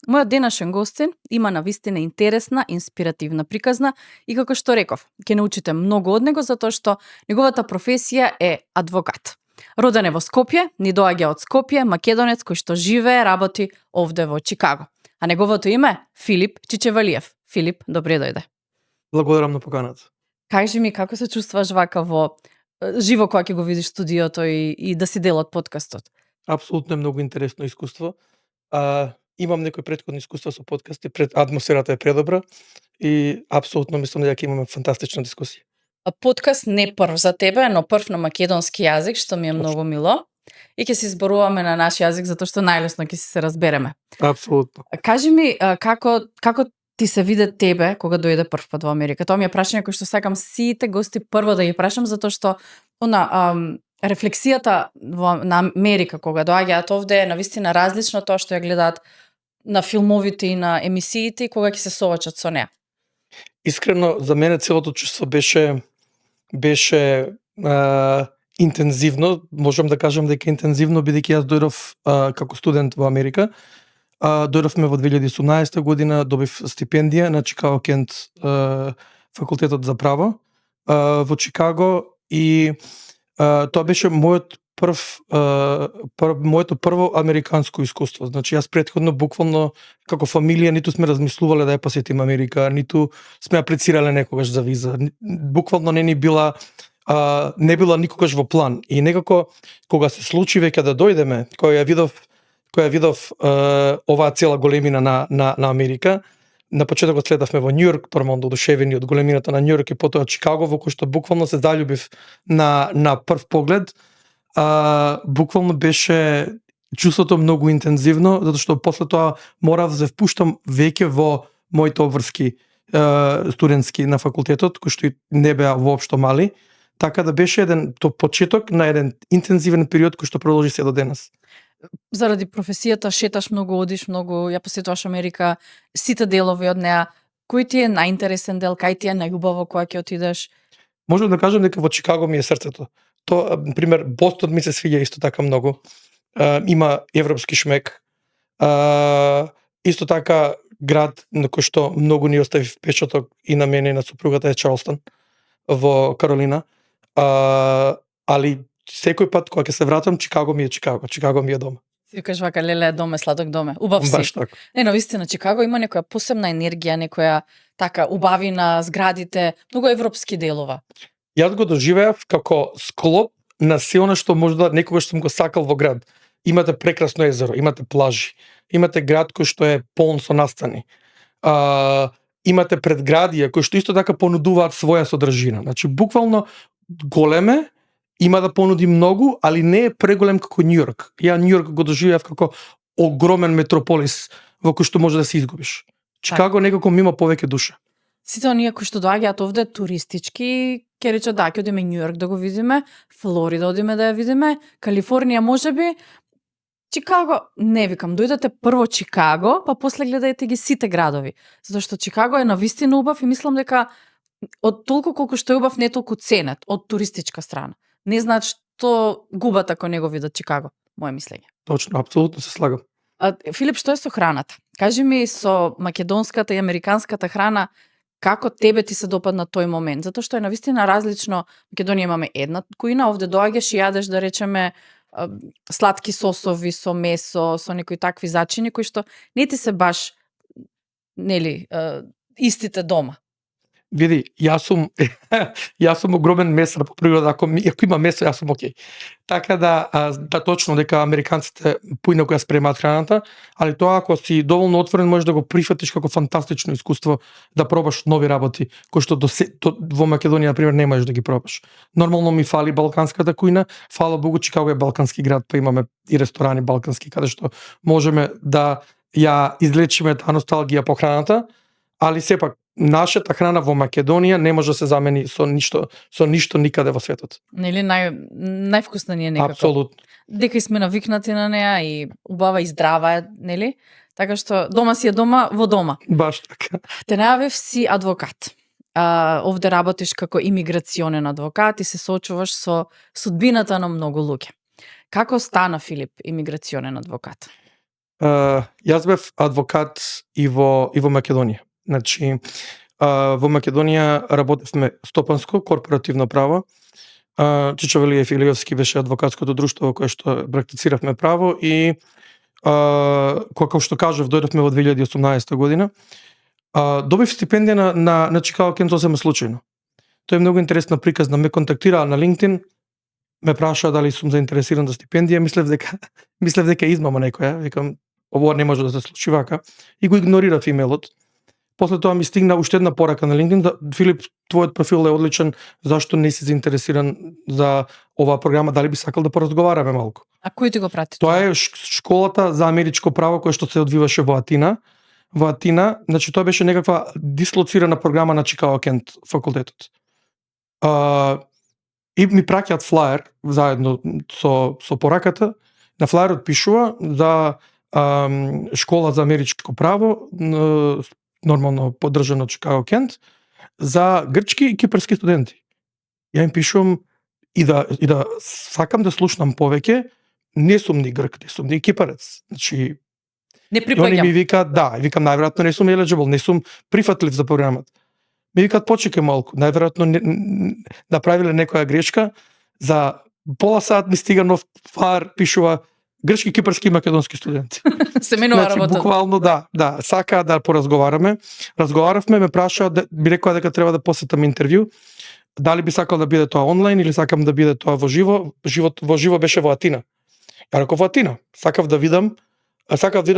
Мојот денешен гостин има навистина интересна, инспиративна приказна и како што реков, ќе научите многу од него затоа што неговата професија е адвокат. Роден е во Скопје, ни доаѓа од Скопје, македонец кој што живее, работи овде во Чикаго. А неговото име Филип Чичевалиев. Филип, добре дојде. Благодарам на поканата. Кажи ми како се чувствуваш вака во живо кога ќе го видиш студиото и да си дел од подкастот? Апсолутно е многу интересно искуство. Имам некои претходни искуства со подкасти, атмосферата е предобра и апсолутно мислам дека имаме фантастична дискусија. Подкаст не прв за тебе, но прв на македонски јазик, што ми е многу мило. И ќе се зборуваме на наш јазик затоа што најлесно ќе се разбереме. Апсолутно. Кажи ми како ти се виде тебе кога дојде прв пат во Америка? Тоа ми е прашање кој што сакам сите гости прво да ги прашам затоа што рефлексијата на Америка кога доаѓаат овде е навистина различно тоа што ја гледаат на филмовите и на емисиите и кога ќе се соочат со неа. Искрено, за мене целото чувство беше интензивно, можам да кажам дека интензивно бидејќи јас дојдов како студент во Америка. Дојдовме во 2018 година, добив стипендија на Чикаго Кент факултетот за право во Чикаго и тоа беше моето прво американско искуство. Значи јас претходно буквално како фамилија ниту сме размислувале да ја посетиме Америка, ниту сме апlicirале некогаш за виза. Буквално не била никогаш во план. И некако кога се случи веќе да дојдеме, кога ја видов оваа цела големина на Америка, на почетокот следавме во Њујорк, нормално одушевени од големината на Њујорк и потоа Чикаго, во кој што буквално се заљубив на прв поглед. Буквално беше чувството многу интензивно, затоа што после тоа морав да се впуштам веќе во моите обврски студентски на факултетот, кои што не беа воопшто мали, така да беше еден почеток на еден интензивен период кој што продолжи се до денес. Заради професијата шеташ многу, одиш многу, ја посетуваш Америка, сите делови од неа. Кој ти е најинтересен дел, кај ти е најубаво кога ќе отидеш? Можам да кажам дека во Чикаго ми е срцето. Тоа, например, Бостон ми се свиѓа исто така многу. Има европски шмек. Исто така град на кој што многу ни остави впечаток и на мене и на супругата е Чарлстон во Каролина. Али секој пат кога ќе се вратам, Чикаго ми е Чикаго. Чикаго ми е дома. Си кажеш вака, леле, доме, сладок доме. Убав си. Баш така. Но вистина, Чикаго има некоја посебна енергија, некоја така убавина, зградите, многу европски делова. Јас го доживеав како склоп на се она што можда некогаш сум го сакал во град. Имате прекрасно езеро, имате плажи, имате град кој што е полн со настани. Имате предградија кои што исто така понудуваат своја содржина. Значи буквално големе, има да понуди многу, али не е преголем како Њујорк. Ја Њујорк го доживеав како огромен метрополис во кој што може да се изгубиш. Чикаго некако ми има повеќе душа. Сите оние кои што доаѓаат овде туристички, ќе речат да, ќе одиме Њујорк да го видиме, Флорида одиме да ја видиме, Калифорнија можеби, Чикаго, не викам, дојдете прво Чикаго, па после гледајте ги сите градови. Затоа што Чикаго е навистина убав и мислам дека од толку колку што е убав не толку ценет од туристичка страна. Не знаат што губат ако не го видат Чикаго, моје мислење. Точно, апсолутно се слагам. Филип, што е со храната? Кажи ми со македонската и американската храна, како тебе ти се допадна тој момент? Затоа што е навистина различно. Македонија имаме една кујна, овде доаѓаш и јадеш, да речеме, сладки сосови со месо, со некои такви зачини кои што не ти се баш истите дома. Види, јас сум огромен месар по природа, ако има месо, јас сум окей. Така да точно дека американците поинаку ја спремаат храната, али тоа ако си доволно отворен можеш да го прифатиш како фантастично искуство да пробаш нови работи, кои што во Македонија на пример не можеш да ги пробаш. Нормално ми фали балканската кујна, фала Богу Чикаго е балкански град, па имаме и ресторани балкански каде што можеме да ја излечиме таа носталгија по храната, али сепак нашата храна во Македонија не може да се замени со ништо никаде во светот. Нели највкусна ни е некако. Апсолутно. Дека и сме навикнати на неа и убава и здрава е, нели? Така што дома си е дома во дома. Баш така. Те најавив си адвокат. Овде работиш како имиграционен адвокат и се соочуваш со судбината на многу луѓе. Како стана Филип имиграционен адвокат? Јас бев адвокат и во Македонија. Значи, во Македонија работевме стопанско, корпоративно право. Чичо Велиев Илиевски беше адвокатското друштво во кое што практициравме право и како што кажав, дојдовме во 2018 година. Добив стипендија на Чикаго Кент сосема случајно. Тоа е многу интересна приказна. Ме контактираа на LinkedIn, ме прашаа дали сум заинтересиран за стипендија, мислев дека измама некоја, викам ова не може да се случи вака и го игнорирав имејлот. После тоа ми стигна уште една порака на LinkedIn, Филип, твојот профил е одличен, зашто не си заинтересиран за оваа програма, дали би сакал да поразговараме малку? А кој ти го прати? Тоа е школата за америчко право која што се одвиваше во Атина. Во Атина, значи тоа беше некаква дислоцирана програма на Чикаго Кент факултетот. И ми праќаат флаер заедно со пораката. На флаерот пишува за школа за америчко право, нормално поддржано од Чикаго Кент, за грчки и кипарски студенти. Ја им пишувам и да сакам да слушнам повеќе, не сум ни грк, не сум ни кипарец. Значи, не они припаѓам. ми викаат, да, викам најверојатно не сум eligible, не сум прифатлив за програмата. Ми викаат почекај малку, најверојатно направиле некоја грешка, за пола сат ми стига нов флаер, пишува грчки, кипарски и македонски студенти. Се менува Значи, работа. буквално да, сакаа да поразговараме. Разговаравме, ме прашаа, би рекоа дека треба да посетам интервју, дали би сакал да биде тоа онлайн или сакам да биде тоа во живо. Во живо беше во Атина. Ја реков во Атина. Сакав да видам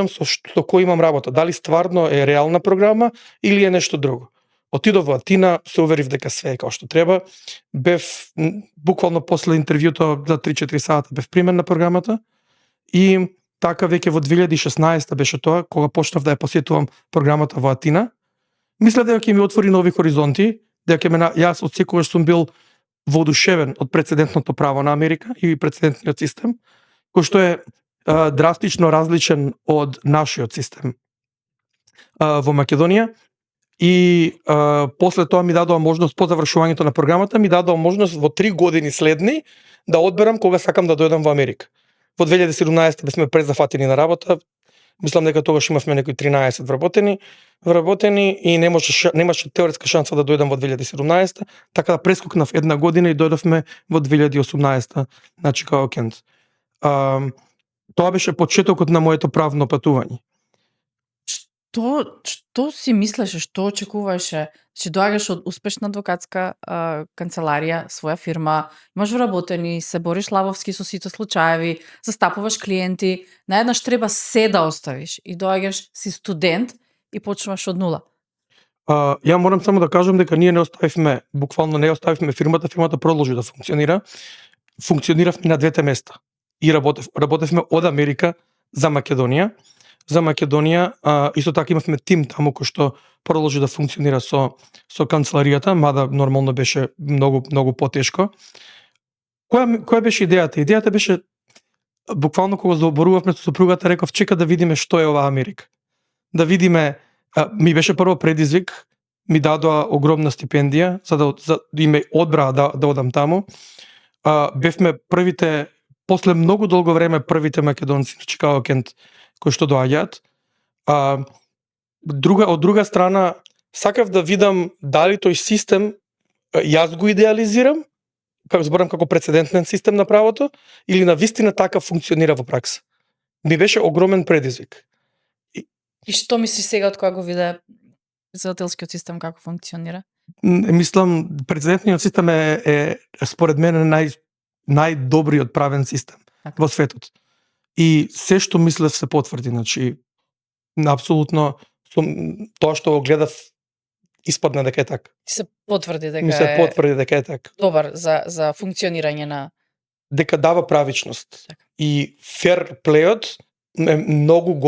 со кој имам работа, дали стварно е реална програма или е нешто друго. Отидов во Атина, се уверив дека све е како што треба. Бев буквално после интервјуто за 3-4 сата бев примен на програмата и така веќе во 2016 беше тоа кога почнав да ја посетувам програмата во Атина. Мислев дека ќе ми отвори нови хоризонти, дека јас од секогаш сум бил воодушевен од прецедентното право на Америка и прецедентниот систем, кој што е драстично различен од нашиот систем во Македонија. И после тоа ми дадоа можност, по завршувањето на програмата, ми дадоа можност во 3 години следни да одберам кога сакам да дојдам во Америка. Во 2017 бе сме презафатени на работа, мислам дека тогаш имавме некои 13 вработени и немаше теоретска шанса да дојдам во 2017, така да прескокнав една година и дојдовме во 2018 на Чикаго Кент. Тоа беше почетокот на моето правно патување. Што си мислеше, што очекуваше? Че доаѓаш од успешна адвокатска канцеларија, своја фирма, имаш вработени, се бориш лавовски со сите случаеви, застапуваш клиенти, наеднаш треба се да оставиш и доаѓаш си студент и почнуваш од нула. Ја морам само да кажам дека ние буквално не оставивме фирмата продолжи да функционира. Функциониравме на двете места. И работевме од Америка за Македонија. За Македонија, исто така имавме тим таму кој што продолжи да функционира со канцеларијата, мада нормално беше многу потешко. Која беше идејата? Идејата беше буквално кога зборувавме со сопругата, реков чека да видиме што е оваа Америка. Да видиме, ми беше прво предизвик, ми дадоа огромна стипендија за да ме одбраа да одам таму. Бевме првите, после многу долго време првите македонци на Чикаго Кент кои што доаѓаат. Од друга страна, сакав да видам дали тој систем јас го идеализирам, како зборам како прецедентен систем на правото, или на вистина така функционира во пракса. Ми беше огромен предизвик. И што мислиш сега од кога го виде председателскиот систем како функционира? Мислам, прецедентниот систем е според мене најдобриот правен систем во светот. И се што мислев се потврди, значи апсолутно тоа што го гледав испадна дека е така. Се потврди дека Ми се потврди дека е така. Добар за функционирање на дека дава правичност. Така. И фер плејот е многу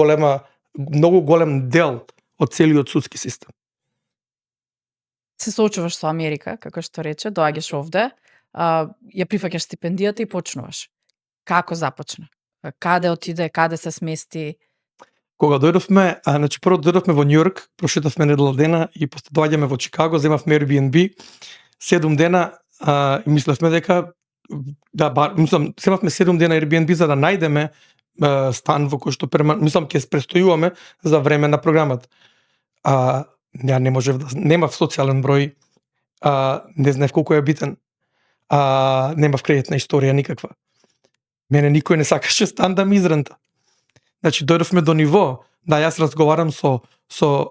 голем дел од целиот судски систем. се соочуваш со Америка, како што рече, доаѓаш овде, ја прифаќаш стипендијата и почнуваш. Како започна? Каде отиде, каде се смести? Кога дојдовме, значи прво дојдовме во Њујорк, прошетавме недела дена и после доаѓаме во Чикаго, земавме Airbnb, 7 дена и мислевме дека земавме 7 дена Airbnb за да најдеме стан во кој што ќе престојуваме за време на програмата. Ја не можев да немав социјален број, не знаев колку е битен. Немав кредитна историја никаква. Мене никој не сакаше стан да ми изрента. Значи дојдовме до ниво да јас разговарам со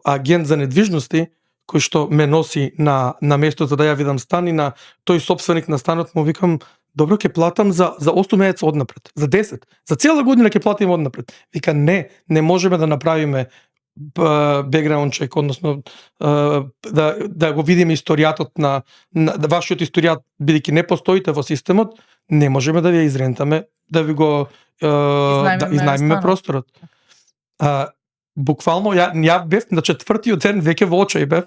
агент за недвижности кој што ме носи на местото да ја видам стан и на тој сопственик на станот му викам добро ќе платам за 8 месеца однапред, за 10, за цела година ќе платим однапред. Вика не можеме да направиме бекграунд чек, односно да го видиме историјатот на вашиот историјат, бидејќи не постоите во системот, не можеме да ви ја изрентаме, да ви го изнајмиме просторот. Буквално ја бев на 4-тиот ден веќе во очај бев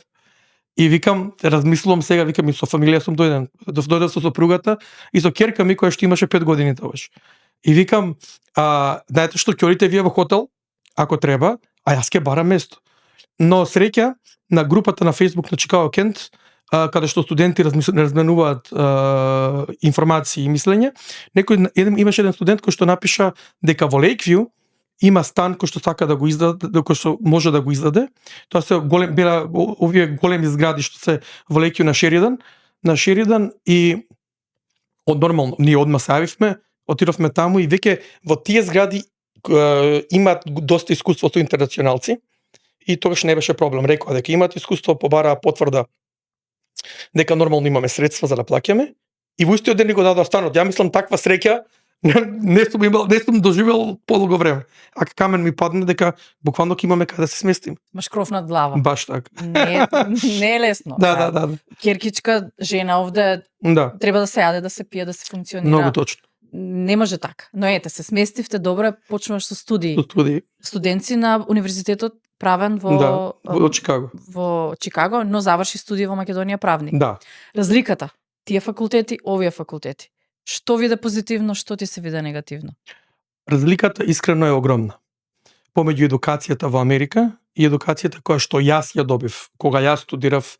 и викам, размислувам сега, викам и со фамилија сум дојдов со сопругата и со ќерка ми која што имаше 5 години тогаш. И викам, знаете што, ќе одите вие во хотел, ако треба, а јас ќе барам место. Но среќа на групата на Facebook на Chicago Kent, каде што студенти разменуваат информации и мислење, имаше еден студент кој што напиша дека во Lakeview има стан кој што сака да го издаде, кој што може да го издаде. Тоа се овие големи згради што се во Lakeview на Шеридан и нормално ние одма се јавивме, отидовме таму и веќе во тие згради имаат доста искуство со интернационалци и тогаш не беше проблем. Рекоа дека имаат искуство, побараа потврда дека нормално имаме средства за да плаќаме и во истиот ден ни го дадоа станот. Ја мислам таква среќа не сум доживел подолго време. А камен ми падне дека буквално ќе имаме каде да се сместим. Маш кров над глава. Баш така. Не е лесно. Да. Керкичка жена овде треба да се јаде, да се пие, да се функционира. Многу точно. Не може така. Но ете, се сместивте добре, почнуваш со студии. Студенци на универзитетот правен во Чикаго. Во Чикаго, но заврши студии во Македонија правни. Да. Разликата, тие факултети, овие факултети. Што виде позитивно, што ти се виде негативно? Разликата искрено е огромна. Помеѓу едукацијата во Америка и едукацијата која што јас ја добив кога јас студирав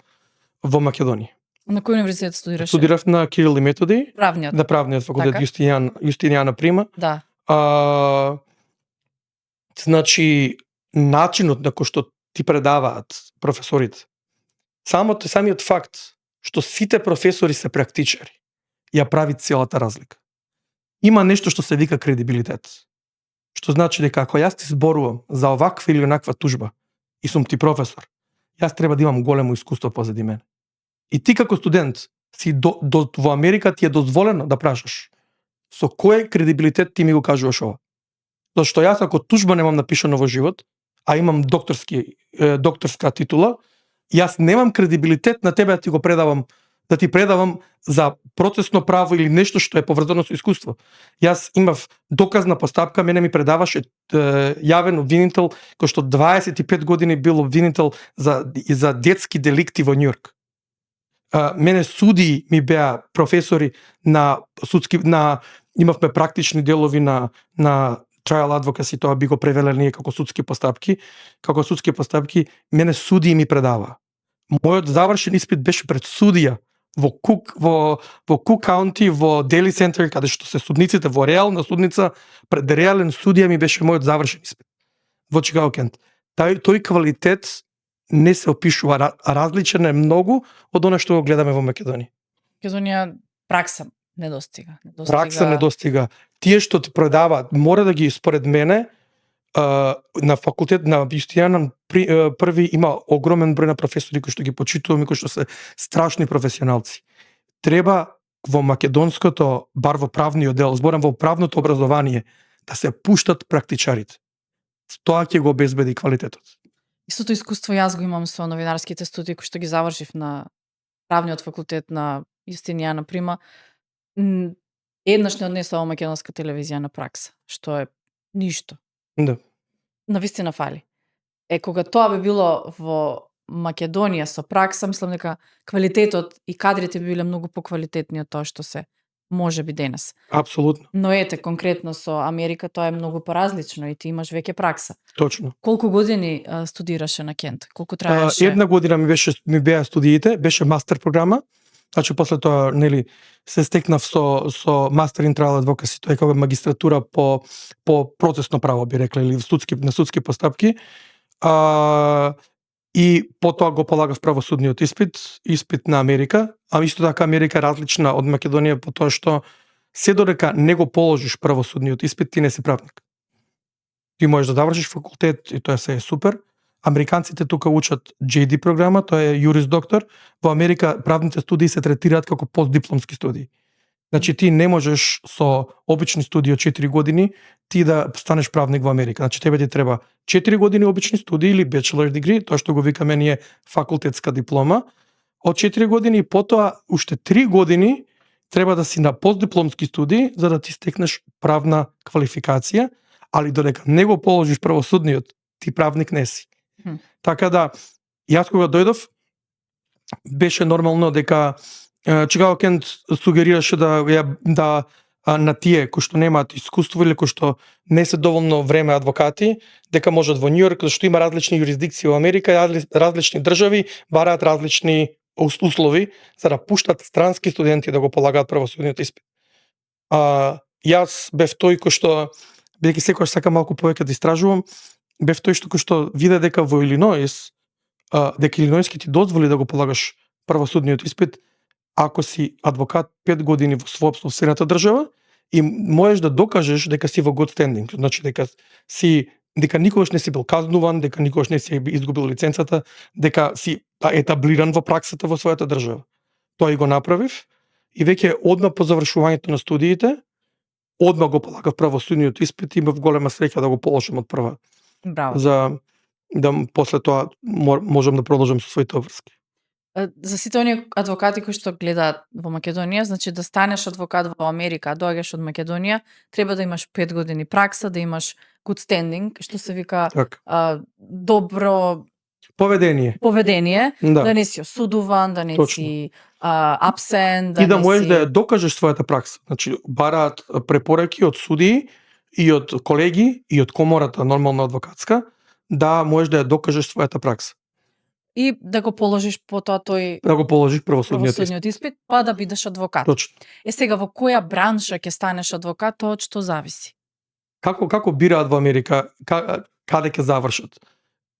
во Македонија. На кој универзитет студираш? Студирав на Кирил и Методи. Правниот. На правниот факултет, така? Јустинијана Прима. Да. Значи, начинот на кој што ти предаваат професорите, самиот факт што сите професори се практичари, ја прави целата разлика. Има нешто што се вика кредибилитет. Што значи дека ако јас ти зборувам за оваква или онаква тужба и сум ти професор, јас треба да имам големо искуство позади мене. И ти како студент си во Америка ти е дозволено да прашаш со кој кредибилитет ти ми го кажуваш ова. Зашто јас ако тужба немам напишано во живот, а имам докторска титула, јас немам кредибилитет на тебе да ти го предавам, да ти предавам за процесно право или нешто што е поврзано со искуство. Јас имав доказна постапка, мене ми предаваше јавен обвинител кој што 25 години бил обвинител за детски деликти во Њујорк. Мене суди ми беа професори имавме практични делови на trial advocacy, тоа би го превеле ние како судски постапки, мене суди ми предава. Мојот завршен испит беше пред судија во Кук Каунти, во Дели Центар, каде што се судниците, во реална судница, пред реален судија ми беше мојот завршен испит. Во Чикаго Кент. Тој квалитет не се опишува, различен е многу од она што го гледаме во Македонија. Македонија пракса недостига. Пракса недостига. Тие што ти предаваат, мора да ги, според мене, на факултет на Јустинијана први има огромен број на професори кои што ги почитувам и кои што се страшни професионалци. Треба во македонското, бар во правниот дел, зборам во правното образование, да се пуштат практичарите. Тоа ќе го обезбеди квалитетот. Истото искуство јас го имам со новинарските студии кои што ги завршив на правниот факултет на Јустинијана Прима. Еднаш не однесла во македонска телевизија на пракса, што е ништо. Да. Навистина фали. Кога тоа би било во Македонија со пракса, мислам дека квалитетот и кадрите би биле многу поквалитетни од тоа што се може би денес. Апсолутно. Но ете, конкретно со Америка тоа е многу поразлично и ти имаш веќе пракса. Точно. Колку години студираше на Кент? Колку траеше? Една година ми беа студиите, беше мастер програма. Значи после тоа, нели, се стекнав со мастер in trial advocacy, тоа е како магистратура по процесно право, би рекла, или на судски постапки. И потоа го полагав правосудниот испит на Америка, а исто така Америка е различна од Македонија по тоа што се додека не го положиш правосудниот испит, ти не си правник. Ти можеш да завршиш факултет и тоа се е супер. Американците тука учат JD програма, тоа е юрис доктор. Во Америка правните студии се третираат како постдипломски студии. Значи ти не можеш со обични студии од 4 години ти да станеш правник во Америка. Значи тебе ти треба 4 години обични студии или bachelor degree, тоа што го викаме ние факултетска диплома, од 4 години и потоа уште 3 години треба да си на постдипломски студии за да ти стекнеш правна квалификација, али додека не го положиш правосудниот, ти правник не си. Така да, јас кога дојдов, беше нормално дека Чикаго Кент сугерираше да на тие кои што немаат искуство или кои што не се доволно време адвокати, дека можат во Њујорк, зашто има различни јурисдикции во Америка, различни држави бараат различни услови за да пуштат странски студенти да го полагаат правосудниот испит. Јас бев тој кој што, бидејќи секогаш сакам малку повеќе да истражувам, бев тој кој што виде дека во Илиноис, дека Илиноиски ти дозволи да го полагаш правосудниот испит ако си адвокат 5 години во сопствената држава и можеш да докажеш дека си во good standing, значи дека никогаш не си бил казнуван, дека никогаш не си изгубил лиценцата, дека си етаблиран во праксата во својата држава. Тоа и го направив и веќе одма по завршувањето на студиите, одма го полагав правосудниот испит и имав голема среќа да го положам од прва. Браво. За да после тоа можам да продолжам со своите обврски. За сите оние адвокати кои што гледаат во Македонија, значи да станеш адвокат во Америка, а доаѓаш од Македонија, треба да имаш 5 години пракса, да имаш good standing, што се вика добро поведение, да не си осудуван, да не си абсент, и да можеш да докажеш својата пракса. Значи бараат препораки од судии и од колеги и од комората нормална адвокатска да можеш да ја докажеш својата пракса. И да го положиш потоа да го положиш правосудниот испит, па да бидеш адвокат. Точно. Сега во која бранша ќе станеш адвокат, тоа од што зависи? Како бираат во Америка каде ќе завршат?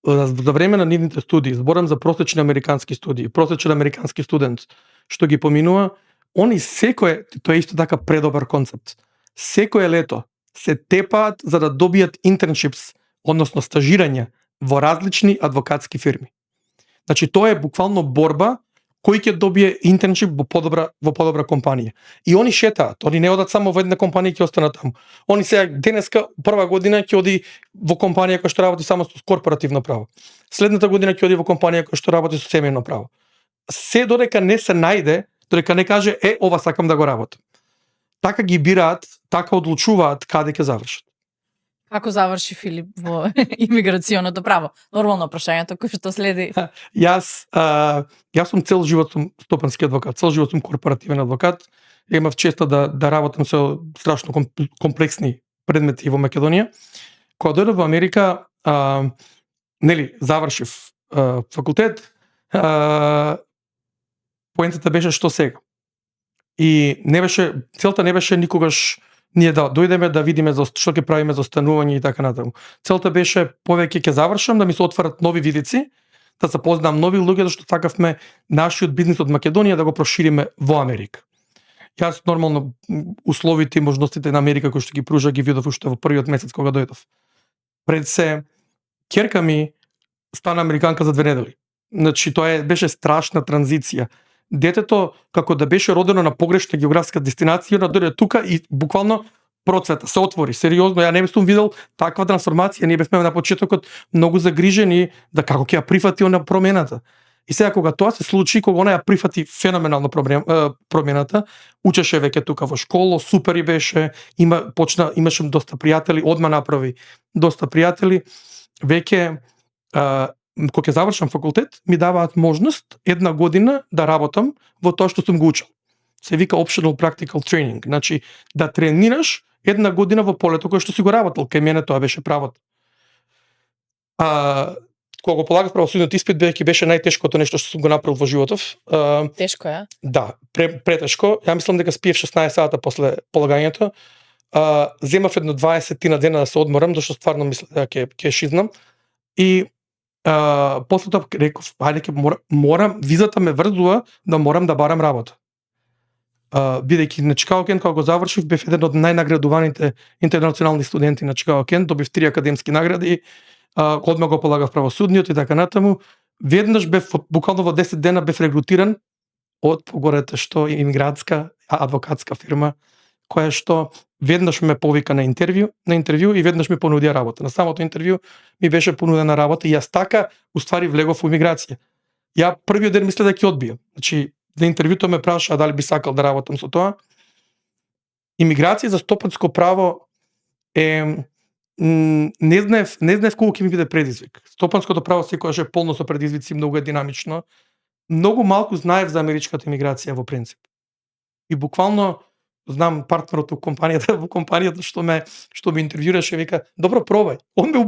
За време на нивните студии, зборам за просечни американски студии, просечен американски студент што ги поминува, они тоа е исто така предобар концепт. Секое лето се тепаат за да добијат интерншипс, односно стажирање во различни адвокатски фирми. Значи тоа е буквално борба кој ќе добие интерншип во подобра компанија. И они шетаат, они не одат само во една компанија и ќе останат таму. Они сега денеска прва година ќе оди во компанија која што работи само со корпоративно право. Следната година ќе оди во компанија која што работи со семејно право. Се додека не се најде, додека не каже ова сакам да го работам. Така ги бираат, така одлучуваат каде ќе завршат. Како заврши Филип во имиграционото право? Нормално прашањето кој што следи. Јас сум цел живот сум стопански адвокат, цел живот сум корпоративен адвокат. Имав честа да работам со страшно комплексни предмети во Македонија. Кога дојдов во Америка, завршив факултет, поентата беше што сега. И целта не беше никогаш ние да дојдеме да видиме за што ќе правиме за останување и така натаму. Целта беше повеќе ќе завршам, да ми се отварат нови видици, да запознам нови луѓе, зашто сакавме нашиот бизнис од Македонија да го прошириме во Америка. Јас нормално условите и можностите на Америка кои што ги пружа ги видов уште во првиот месец кога дојдов. Пред се ќерка ми стана американка за 2 недели. Значи тоа беше страшна транзиција. Детето како да беше родено на погрешна географска дестинација, она дојде тука и буквално процвета, се отвори. Сериозно, ја не сум видел таква трансформација. Ние бевме на почетокот многу загрижени да како ќе ја прифати она промената. И сега кога тоа се случи, кога она ја прифати феноменално промената, учеше веќе тука во школа, супер и беше, имаше доста пријатели, одма направи доста пријатели, веќе кога ќе завршам факултет, ми даваат можност една година да работам во тоа што сум го учел. Се вика optional practical training, значи да тренираш една година во полето кое што си го работел. Кај мене тоа беше правото. Кога го полагав правосудниот испит, бидејќи беше најтешкото нешто што сум го направил во животов. Тешко е? Да, претешко. Ја мислам дека спиев 16 сата после полагањето. Земав едно 20 дена да се одморам, зашто стварно мислев дека ќе шизнам. И после тоа реков, ајде ќе морам, визата ме врзува да морам да барам работа. Бидејќи на Чикаго Кент, кога го завршив, бев еден од најнаградуваните интернационални студенти на Чикаго Кент, добив 3 академски награди, одма го полагав правосудниот и така натаму. Веднаш бев, буквално во 10 дена бев регрутиран од погорете што имигрантска адвокатска фирма, која што веднаш ме повика на интервју и веднаш ми понудија работа. На самото интервју ми беше понудена работа и јас така уствари влегов во имиграција. Ја првиот ден мислев да ќе одбијам. Значи, на интервјуто ме праша дали би сакал да работам со тоа. Имиграција за стопанско право е не знаев колку ќе ми биде предизвик. Стопанското право секогаш е полно со предизвици, многу е динамично. Многу малку знаев за америчката имиграција во принцип. И буквално знам партнерот во компанијата што ме интервјуираше, вика: "Добро, пробај." Он ме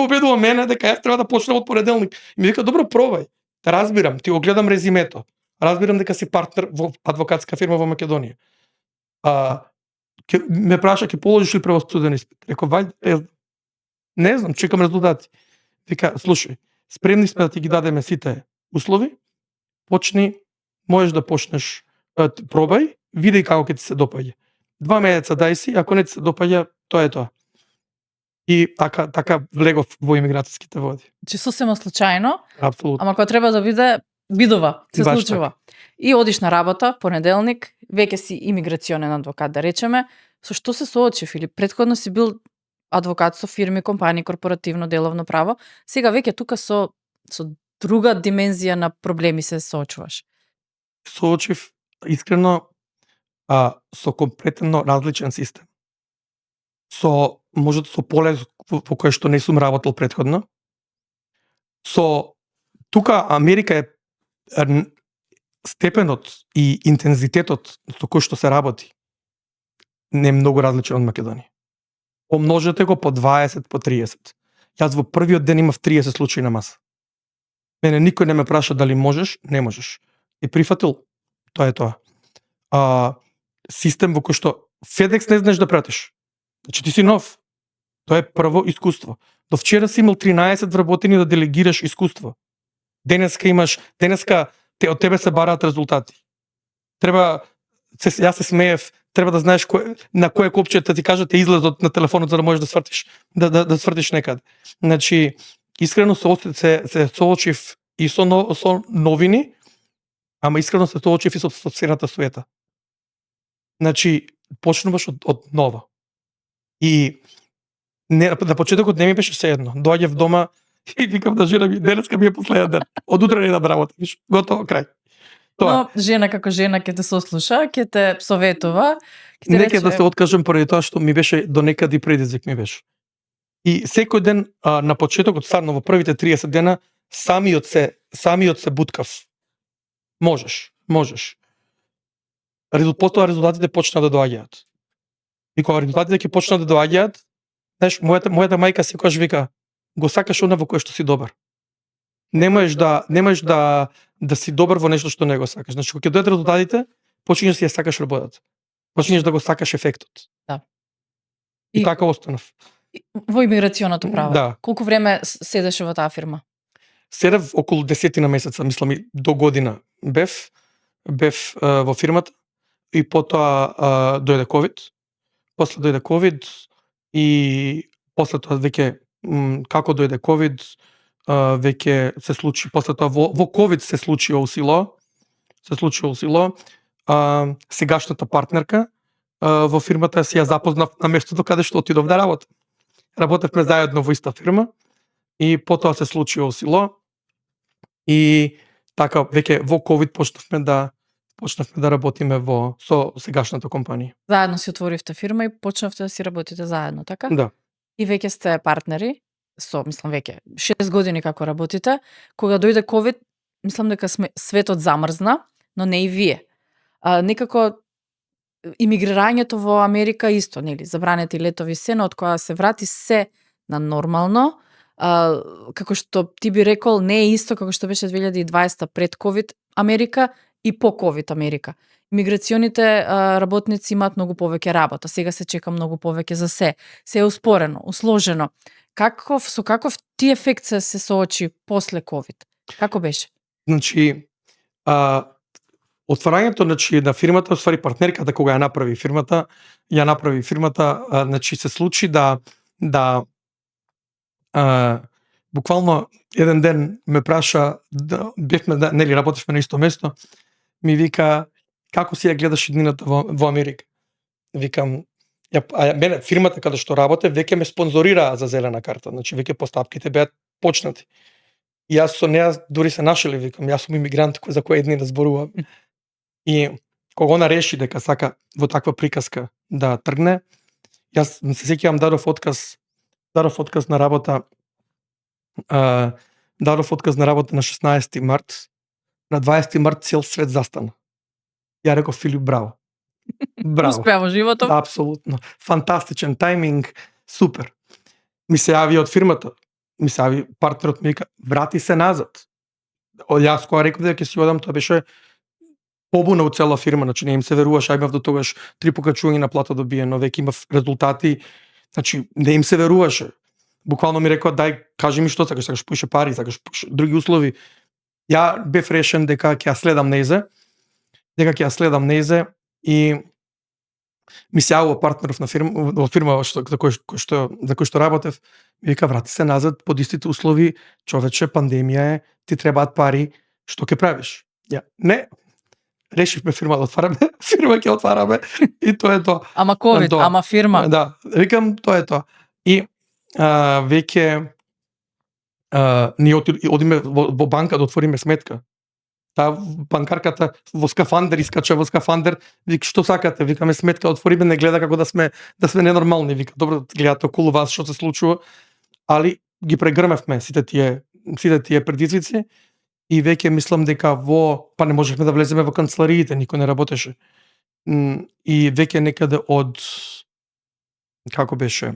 убедува мене дека јас треба да почнам од понеделник. И ми вика: "Добро, пробај." Разбирам, ти го гледам резимето. Разбирам дека си партнер во адвокатска фирма во Македонија. Ме праша: "Ќе положиш ли правосуден испит?" Реков: "Вајде, не знам, чекам резултати." Вика: "Слушај, спремни сме да ти ги дадеме сите услови. Почни, можеш да почнеш, пробај, види како ќе ти се допаѓа. 2 месеца дај си, ако не ти се допаѓа, тоа е тоа." И така влегов во имиграцијските води. Че сосема случајно, Апсолутно. ама кога треба да бидува, се Баш случува. И одиш на работа, понеделник, веќе си имиграционен адвокат, да речеме. Со што се соочив? Или претходно си бил адвокат со фирми, компании, корпоративно, деловно право. Сега веќе тука со друга димензија на проблеми се соочуваш. Соочив искрено со комплетно различен систем. Можда со поле во кое што не сум работел претходно. Тука Америка е степенот и интензитетот со кој што се работи не е многу различен од Македонија. Помножете го по 20, по 30. Јас во првиот ден имав 30 случаи на маса. Мене никој не ме праша дали можеш, не можеш. И прифатил, тоа е тоа. Систем во кој што FedEx не знаеш да пратиш. Значи ти си нов. Тоа е прво искуство. До вчера си имал 13 вработени да делегираш искуство. Денеска од тебе се бараат резултати. Јас се смеев, треба да знаеш на кое копче да ти кажат излезот на телефонот за да можеш да свртиш, да свртиш некаде. Значи, искрено се соочив и со новини, ама искрено се соочив и со сопствената суета. Значи, почнуваш од ново. И на почетокот не ми беше сеедно. Доаѓав дома и викам на жена ми: "Денеска ми е последен ден. Од утре не да работам, виш. Готово, крај." Но жена како жена ќе те сослуша, ќе те советува, ќе те рече да се откажам поради тоа што ми беше до некаде предизвик ми беше. И секој ден на почетокот, стварно во првите 30 дена, самиот се буткав. Можеш. Потоа резултатите почнаа да доаѓаат. И кога резултатите ќе почнат да доаѓаат, знаеш, мојата мајка секогаш вика: "Го сакаш она во кое што си добар. Немаеш да си добар во нешто што не го сакаш." Значи, кога ќе дојдат резултатите, почнеш да си ја сакаш работата. Почнеш да го сакаш ефектот. Да. И така останав. Во имиграционото право. Да. Колку време седеше во таа фирма? Седев околу 10 месеца, мислам, и до година бев во фирмата и потоа дојде ковид. После дојде ковид и после тоа веќе како дојде ковид, веќе се случи, после тоа во ковид се случи усило. Сегашната партнерка во фирмата си ја запознав на местото каде што отидов да работам. Работевме заедно во иста фирма и потоа се случи усило и така веќе во ковид почнавме да работиме со сегашната компанија. Заедно си отворивте фирма и почнавте да си работите заедно, така? Да. И веќе сте партнери? мислам веќе 6 години како работите, кога дојде ковид, мислам дека светот замрзна, но не и вие. Некако имигрирањето во Америка исто, нели, забранети летови се, но од кога се врати се на нормално, како што ти би рекол, не е исто како што беше 2020 пред ковид Америка и по ковид Америка. Миграционите работници имаат многу повеќе работа, сега се чека многу повеќе за се. Се е успорено, усложено. Со каков ти ефект се соочи после ковид? Како беше? Значи, отварањето на фирмата, ствари партнерката кога ја направи фирмата, значи се случи да буквално еден ден ме праша, бевме, нели, работевме на исто место, ми вика, како си ја гледаш иднината во Америка? Викам, мене фирмата каде што работев веќе ме спонзорираа за зелена карта, значи веќе постапките беа почнати. И јас со неа дури се нашели, викам, јас сум имигрант за кој едни да зборувам. И кога она реши дека сака во таква приказка да тргне, јас се сеќавам дадов отказ на работа. Дадов отказ на работа на 16 март. На 20 март цел свет застана. Ја реков, Филип, браво. Браво. Успеа во животот? Да, апсолутно. Фантастичен тајминг, супер. Ми се јави од фирмата. Ми се јави партнерот, ми вика, врати се назад. Јас кога реков дека ќе си одам, тоа беше побуна у цела фирма, значи не им се веруваше, имав до тогаш 3 покачувања на плата добиено, веќе имав резултати, значи не им се веруваше. Буквално ми рекоа, дај, кажи ми што сакаш поише пари, сакаш други услови. Ја бев решен дека ќе ја следам незе, и ми се јавува партнеров на фирма за кој што работев, ми вика, врати се назад под истите услови, човече, пандемија е, ти требаат пари, што ќе правиш? Ја, не, решивме фирма да отвараме, фирма ќе отвараме и тоа е тоа. Ама ковид, ама фирма. Да, викам, тоа е тоа. И веќе ние одиме во банка да отвориме сметка. Таа банкарката во скафандер искача во скафандер, вика, што сакате? Викаме, сметка отвориме, не гледа како да сме ненормални, вика, добро, гледате околу вас што се случува, али ги прегрмевме сите тие предизвици и веќе мислам дека па не можевме да влеземе во канцелариите, никој не работеше. И веќе некаде од, како беше,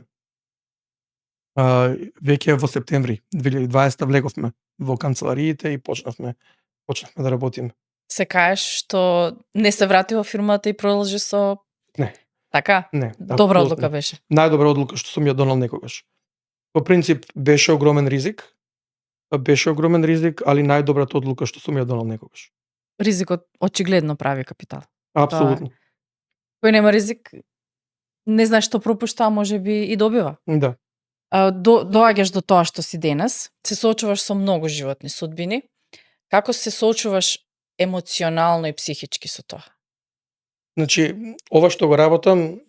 веќе во септември 2020 влеговме во канцелариите и почнавме да работиме. Се каеш што не се врати во фирмата и продолжи со... Не. Така? Не. Добра одлука беше. Најдобра одлука што сум ја донел некогаш. По принцип беше огромен ризик, али најдобрата одлука што сум ја донел некогаш. Ризикот очигледно прави капитал. Апсолутно. Кој нема ризик, не знае што пропушта, можеби и добива. Да. Доаѓаш до тоа што си денес, се соочуваш со многу животни судбини. Како се соочуваш емоционално и психички со тоа? Значи, ова што го работам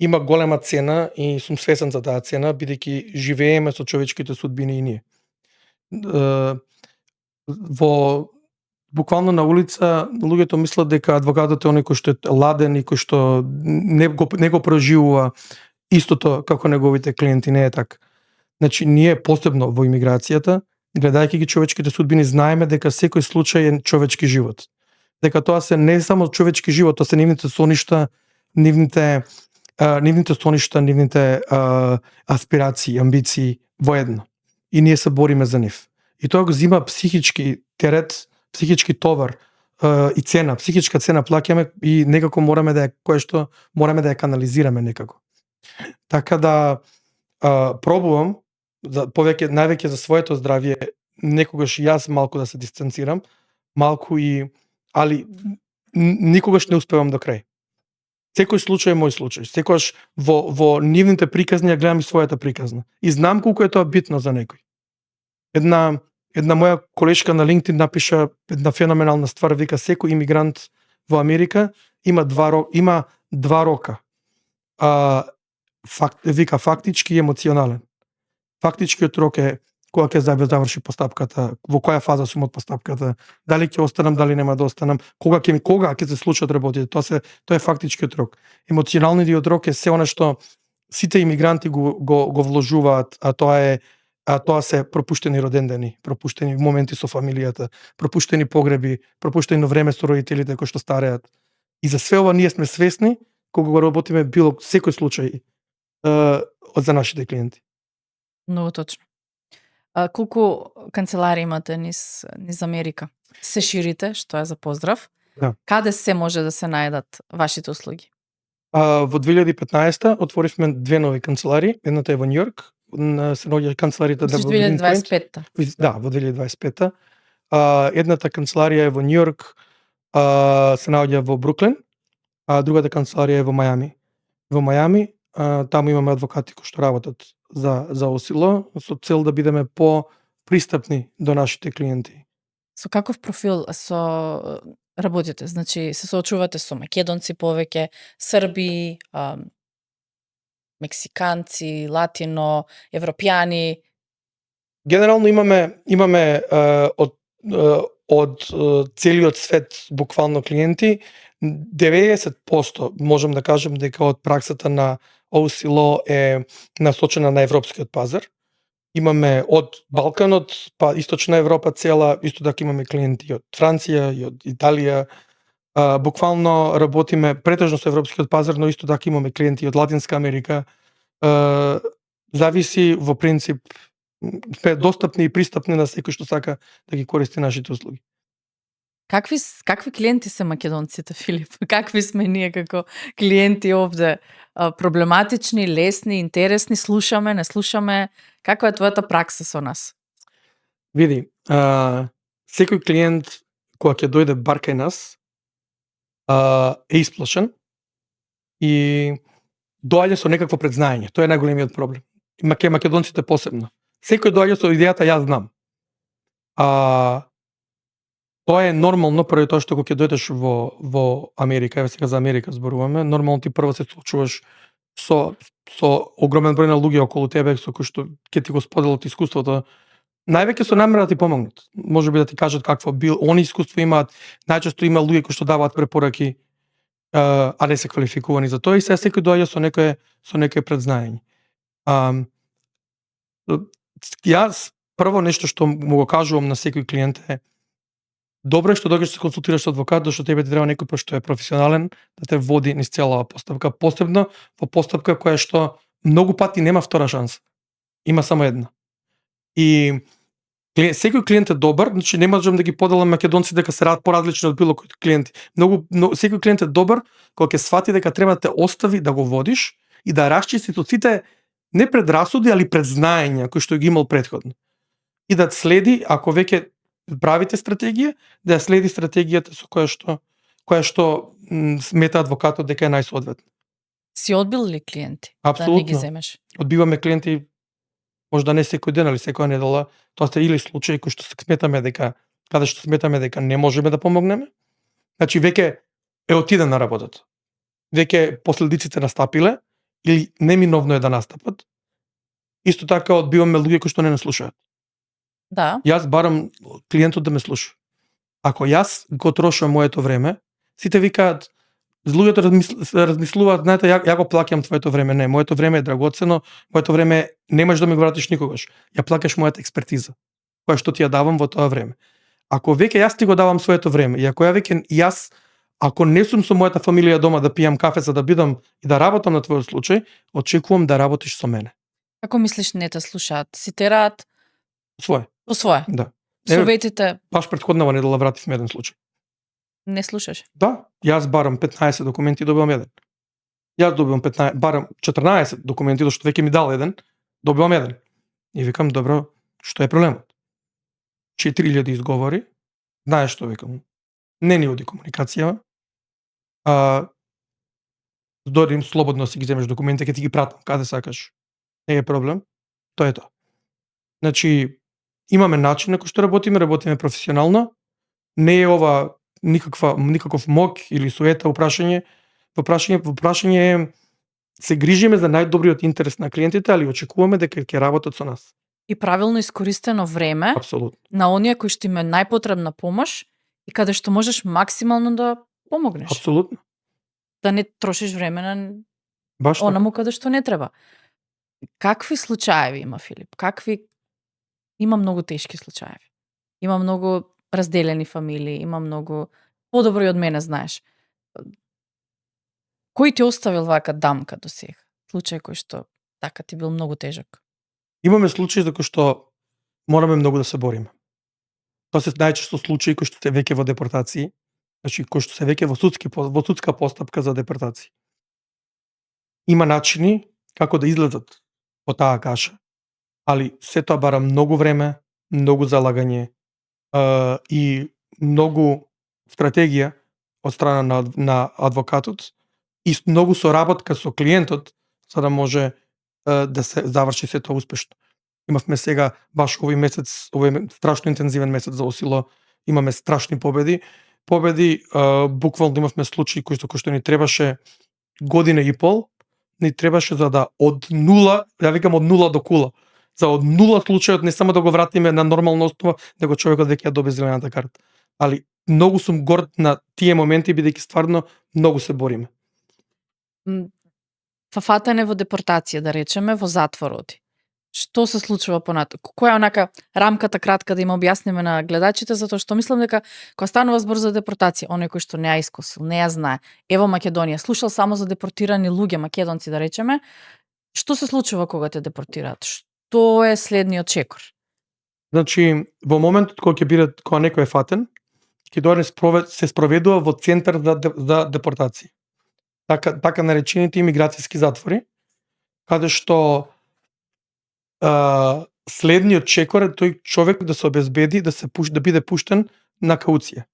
има голема цена и сум свесен за таа цена, бидејќи живееме со човечките судбини и ние. Буквално на улица луѓето мислат дека адвокатот е оној кој што е ладен и кој што не го проживува истото како неговите клиенти, не е така. Значи, ние посебно во имиграцијата, гледајќи ги човечките судбини, знаеме дека секој случај е човечки живот. Дека тоа се не само човечки живот, тоа се нивните соништа, нивните аспирации, амбиции воедно. И ние се бориме за нив. И тоа го зима психички терет, психички товар и цена, психичка цена плаќаме и некако мораме да ја канализираме некако. Така да пробувам највеќе за своето здравје, некогаш и јас малку да се дистанцирам, али никогаш не успевам до крај. Секој случај е мој случај. Секогаш во нивните приказни ја гледам и својата приказна. И знам колку е тоа битно за некој. Една моја колешка на LinkedIn напиша една феноменална ствар, вика, секој имигрант во Америка има два рока. Вика, фактички и емоционален. Фактичкиот рок е кога ќе заврши постапката, во која фаза сум од постапката, дали ќе останам, дали нема да останам, кога ќе се случат работите, тоа е фактичкиот рок. Емоционалниот рок е се она што сите имигранти го вложуваат, а тоа се пропуштени родендени, пропуштени моменти со фамилијата, пропуштени погреби, пропуштено време со родителите кои што стареат. И за све ова ние сме свесни кога го работиме секој случај за нашите клиенти. Многу точно. Колку канцеларии имате низ Америка? Се ширите, што е за поздрав. Да. Каде се може да се најдат вашите услуги? Во 2015 отворивме две нови канцеларии, едната е во Њујорк, се наоѓа канцеларијата Значи во Green Point. 2025-та. Да, во 2025-та. Едната канцеларија е во Њујорк, се наоѓа во Бруклин, а другата канцеларија е во Мајами. Во Мајами, таму имаме адвокати кои што работат за ОСИЛО, со цел да бидеме по-пристапни до нашите клиенти. Со каков профил работите? Значи, се соочувате со македонци повеќе, срби, мексиканци, латино, европјани? Генерално имаме од целиот свет буквално клиенти. 90% можам да кажем дека од праксата на ОСИЛО е насочена на европскиот пазар. Имаме од Балканот, па Источна Европа цела, исто така имаме клиенти од Франција и од Италија. Буквално работиме претежно со европскиот пазар, но исто така имаме клиенти од Латинска Америка. Зависи во принцип, сме достапни и пристапни на секој што сака да ги користи нашите услуги. Какви клиенти се македонците, Филип? Какви сме ние како клиенти овде? Проблематични, лесни, интересни, слушаме, не слушаме? Каква е твојата пракса со нас? Види, секој клиент кога ќе дојде бар кај нас е исплашен и доаѓа со некакво предзнаење. Тоа е најголемиот проблем. Кај македонците посебно. Секој доаѓа со идејата јас знам. Тоа е нормално, прво тоа што кога ќе дојдеш во Америка, еве сега за Америка зборуваме, нормално ти прво се случуваш со огромен број на луѓе околу тебе со кои што ќе ти го споделат искуството. Највеќе со намера да ти помогнат. Можеби да ти кажат какво они искуство имаат, најчесто има луѓе кои што даваат препораки, а не се квалификувани за тоа и сега секој доаѓа со некое предзнаење. Јас прво нешто што му го кажувам на секој клиент е добро е што доаѓаш да се консултираш со адвокат, зашто тебе ти треба некој што е професионален да те води низ целава постапка, посебно во постапка која што многу пати нема втора шанса. Има само една. И секој клиент е добар, значи не можам да ги поделам македонци дека се радат поразлични од било кои клиенти. Секој клиент е добар кога ќе свати дека треба да те остави да го водиш и да расчисти со сите не предрасуди, али предзнаења кои што ги имал претходно. И да следи, ако веќе правите стратегија, да ја следи стратегијата со која што смета адвокатот дека е најсоодветна. Си одбил ли клиенти? Апсолутно. Да не ги земеш? Одбиваме клиенти може да не секој ден, али секоја недела. Тоа се или случаи кои што каде што сметаме дека не можеме да помогнеме. Значи веќе е отиден на работата. Веќе последиците настапиле или неминовно е да настапат. Исто така одбиваме луѓе кои што не нас слушаат. Да. Јас барам клиентот да ме слуша. Ако јас го трошам моето време, сите викаат, луѓето размислуваат, знаете, ја го плаќам твоето време. Не, моето време е драгоцено, моето време немаш да ми го вратиш никогаш. Ја плаќаш мојата експертиза, која што ти ја давам во тоа време. Ако веќе јас ти го давам своето време, и ако ако не сум со мојата фамилија дома да пијам кафе за да бидам и да работам на твојот случај, очекувам да работиш со мене. Како мислиш не те слушаат? Си тераат по свое? Да. Советите? Баш претходнава недела вративме еден случај. Не слушаш? Да, јас барам 15 документи и добивам еден. Јас добивам барам 14 документи, зашто веќе ми дал еден, добивам еден. И викам, добро, што е проблемот? 4000 изговори, знаеш што викам, не ни оди комуникација, додим слободно си ги земеш документи, ќе ти ги пратам каде сакаш. Не е проблем, тоа е тоа. Значи, имаме начин на кој што работиме професионално, не е ова никаков мок или суета упрашање. Прашање е се грижиме за најдобриот интерес на клиентите, али очекуваме дека ќе работат со нас. И правилно искористено време. Апсолутно. На оние кои што им е најпотребна помош и каде што можеш максимално да помогнеш. Апсолутно. Да не трошиш време на Баш така. онаму каде што не треба. Какви случаеви има, Филип? Има многу тешки случаеви. Има многу разделени фамилии, има многу подобро и од мене, знаеш. Кој ти оставил вака дамка до сега? Случај кој што така ти бил многу тежок. Имаме случаи за кои што мораме многу да се бориме. Тоа се најчесто случаи кои што се веќе во депортации, значи кои што се веќе во судска постапка за депортација. Има начини како да излезат од таа каша, али се тоа бара многу време, многу залагање и многу стратегија од страна на адвокатот и многу соработка со клиентот за да може да се заврши се тоа успешно. Имавме сега баш овој месец, овој страшно интензивен месец за Осило, имаме страшни победи. Буквално имавме случаи кои што ни требаше година и пол, ни требаше за да од нула, ја викам од нула до кула, за од нула случајот не само да го вратиме на нормална основа, него човекот веќе ја добие зелената карта. Али многу сум горд на тие моменти бидејќи стварно многу се бориме. Фафатене во депортација, да речеме, во затвор оди. Што се случува понатаму? Која е онака рамката кратка да им објасниме на гледачите, затоа што мислам дека кога станува збор за депортација, оној кој што не ја искусил, не ја знае, ево Македонија, слушал само за депортирани луѓе, македонци да речеме, што се случува кога те депортираат? Што е следниот чекор? Значи, во моментот кога некој е фатен, ќе дојде се спроведува во центар за депортација. Така наречените имиграцијски затвори, каде што следниот чекор е тој човек да се обезбеди да биде пуштен на кауција.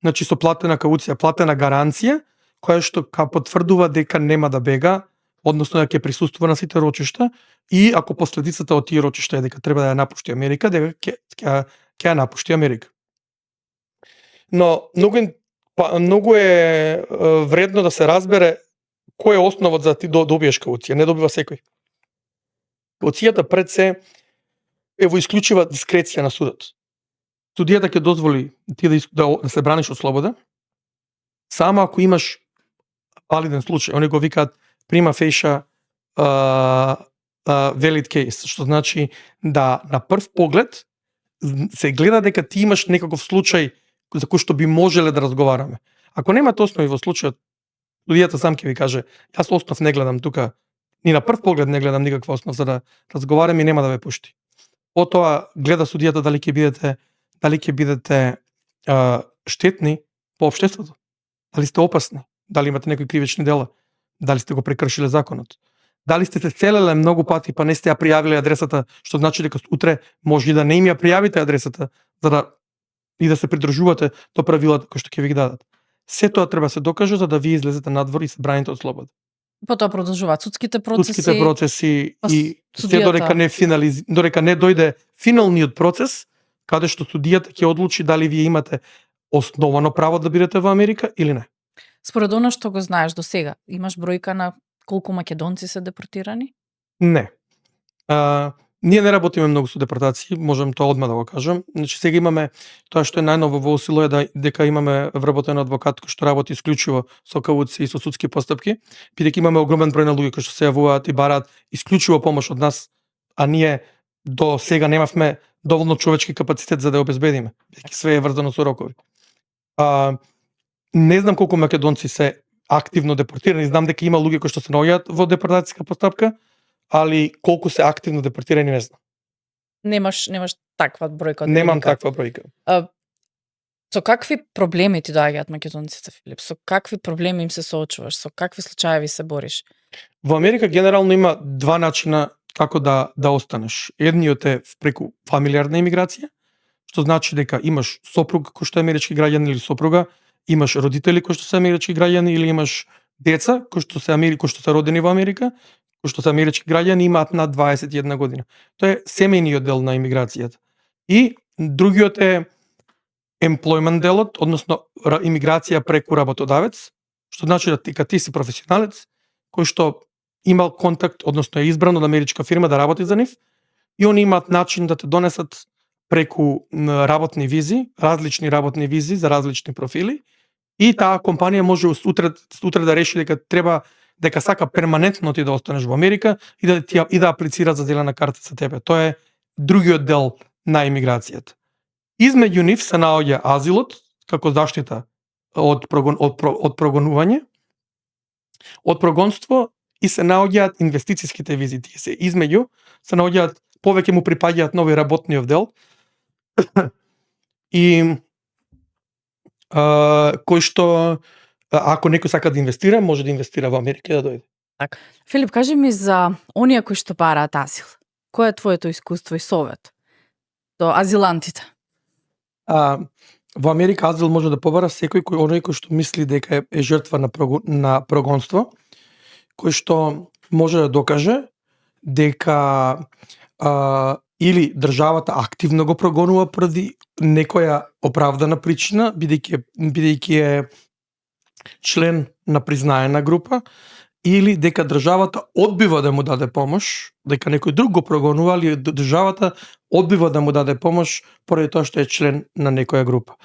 Значи со платена кауција, платена гаранција, која што потврдува дека нема да бега, односно дека ќе присуствува на сите рочишта и ако последицата од тие рочишта е дека треба да ја напушти Америка, дека ќе ја напушти Америка. Но многу е вредно да се разбере кој е основот за ти добиеш кауција. Не добива секој. Кауцијата пред се е во исклучива дискреција на судот. Судијата ќе дозволи ти да се браниш од слобода, само ако имаш валиден случај. Они го викаат prima facie valid case, што значи да на прв поглед се гледа дека ти имаш некаков случај за кој што би можеле да разговараме. Ако немате основи во случајот, судијата сам ќе ви каже, јас основ не гледам тука, ни на прв поглед не гледам никаква основа за да разговараме и нема да ве пушти. Потоа гледа судијата дали ќе бидете штетни по општеството, дали сте опасни, дали имате некои кривични дела, дали сте го прекршиле законот, дали сте се селеле многу пати па не сте ја пријавиле адресата, што значи дека утре може и да не им ја пријавите адресата, за да и да се придржувате до правилата кои што ќе ви ги дадат. Се тоа треба се докаже за да вие излезете надвор и се браните од слобода. Потоа продолжуваат судските процеси и се додека не дојде финалниот процес, каде што судијата ќе одлучи дали вие имате основано право да бидете во Америка или не. Според она што го знаеш до сега, имаш бројка на колку македонци се депортирани? Не. Ние не работиме многу со депортации, можам тоа одма да го кажам. Значи сега имаме тоа што е најново во Осило е дека имаме вработен адвокат кој што работи исклучиво со кауци и со судски постапки, бидејќи имаме огромен број на луѓе кои што се јавуваат и бараат исклучиво помош од нас, а ние до сега немавме доволно човечки капацитет за да ја обезбедиме, бидејќи све е врзано со рокови. Не знам колку македонци се активно депортирани, знам дека има луѓе кои што се наоѓаат во депортацијска постапка, али колку се активно депортирани не знам. Немаш таква бројка? Немам таква бројка. Со какви проблеми ти доаѓаат македонците, Филип? Со какви проблеми им се соочуваш? Со какви случаеви се бориш? Во Америка генерално има два начина како да останеш. Едниот е преку фамилиарна имиграција, што значи дека имаш сопруг кој што е амерички граѓанин или сопруга, имаш родители кои што се амерички граѓани или имаш деца кои што се родени во Америка, кои што се амерички граѓани имаат над 21 година. Тоа е семејниот дел на имиграцијата. И другиот е employment делот, односно имиграција преку работодавец, што значи дека ти си професионалец кој што имал контакт, односно е избран од америчка фирма да работи за нив и они имаат начин да те донесат преку работни визи, различни работни визи за различни профили и таа компанија може утре да реши дека треба дека сака перманентно ти да останеш во Америка и да аплицира за зелена карта за тебе. Тоа е другиот дел на имиграцијата. Измеѓу нив се наоѓа азилот како заштита од прогонување, од прогонство и се наоѓаат инвестициските визи. Се измеѓу се наоѓаат повеќе му припаѓаат нови работниот дел и кој што ако некој сака да инвестира, може да инвестира во Америка и да дојде. Така. Филип, кажи ми за оние кои што бараат азил. Кој е твоето искуство и совет до азилантите? Во Америка азил може да побара секој кој што мисли дека е жртва на прогонство, кој што може да докаже дека или државата активно го прогонува поради некоја оправдана причина, бидејќи е член на признаена група, или дека државата одбива да му даде помош, дека некој друг го прогонува, или државата одбива да му даде помош поради тоа што е член на некоја група.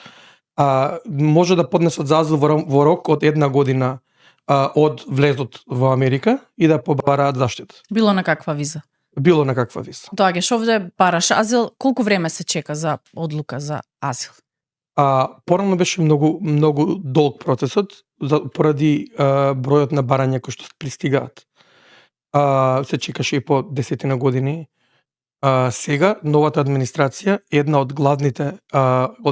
Може да поднесат за азил во рок од 1 година од влезот во Америка и да побараат заштита. Било на каква виза? Било на каква виза. Доаѓаш овде, бараш азил, колку време се чека за одлука за азил? Порано беше многу долг процесот поради бројот на барања кои што пристигаат. Се чекаше и по 10 години. Сега новата администрација, една од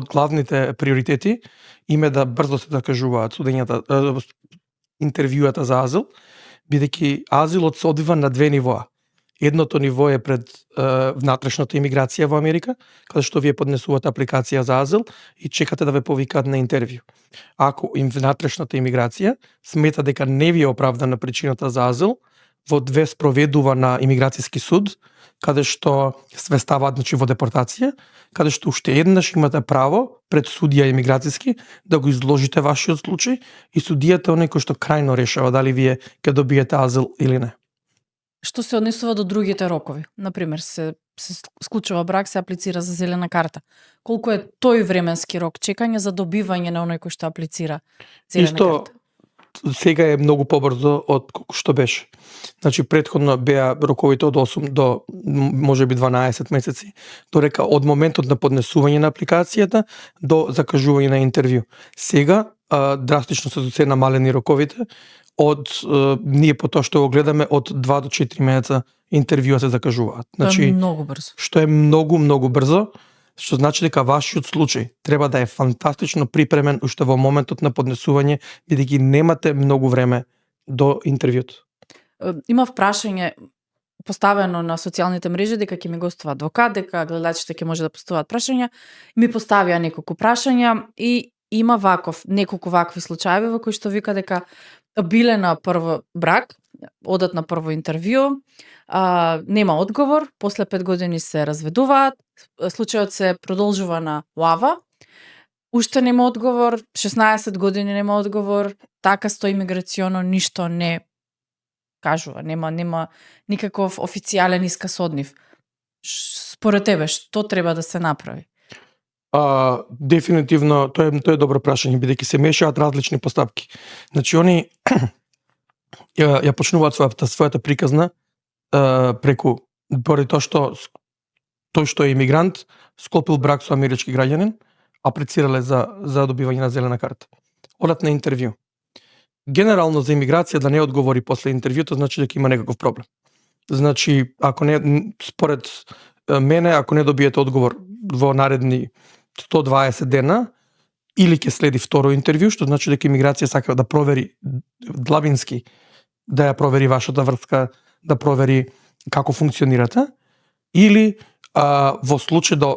главните приоритети им е да брзо се закажуваат интервјуата за азил, бидејќи азилот се одвива на 2 нивоа. Едното ниво е пред внатрешната имиграција во Америка, каде што вие поднесувате апликација за азил и чекате да ве повикаат на интервју. Ако внатрешната имиграција смета дека не ви е оправдана причината за азил, во 2 спроведува на имиграцијски суд, каде што све ставаат во депортација, каде што уште еднаш имате право пред судија имиграцијски да го изложите вашиот случај и судијата е кој што крајно решава дали вие ќе добиете азил или не. Што се однесува до другите рокови? Например, се склучува брак, се аплицира за зелена карта. Колку е тој временски рок чекање за добивање на оној кој што аплицира зелена карта? Сега е многу побрзо од колку што беше. Значи претходно беа роковите од 8 до можеби 12 месеци, додека од моментот на поднесување на апликацијата до закажување на интервју. Сега драстично се намалени роковите ние по тоа што го гледаме од 2 до 4 месеца интервјуа се закажуваат. Значи, тоа е многу брзо. Што е многу брзо, што значи дека вашиот случај треба да е фантастично припремен уште во моментот на поднесување, бидејќи немате многу време до интервјуто. Имав прашање поставено на социјалните мрежи дека ќе ми гостува адвокат, дека гледачите ќе може да поставуваат прашања. Ми поставија неколку прашања и има неколку вакви случаи во кои што вика дека биле на прво брак, одат на прво интервју, нема одговор, после 5 години се разведуваат, случајот се продолжува на ЛАВА, уште нема одговор, 16 години нема одговор, така стои имиграционо, ништо не кажува, нема никаков официјален исказ од нив. Според тебе, што треба да се направи? Дефинитивно, тоа е добро прашање, бидејќи се мешаат различни постапки. Значи, они ја почнуваат својата приказна преку поради тоа што тој што е имигрант склопил брак со амерички граѓанин, аплицирале за добивање на зелена карта. Одат на интервју. Генерално за имиграција да не одговори после интервјуто, значи дека има некаков проблем. Значи, ако не, според мене, ако не добиете одговор во наредни 120 дена, или ќе следи второ интервју, што значи дека имиграција сака да провери длабински, да ја провери вашата врска, да провери како функционирате, или во случај да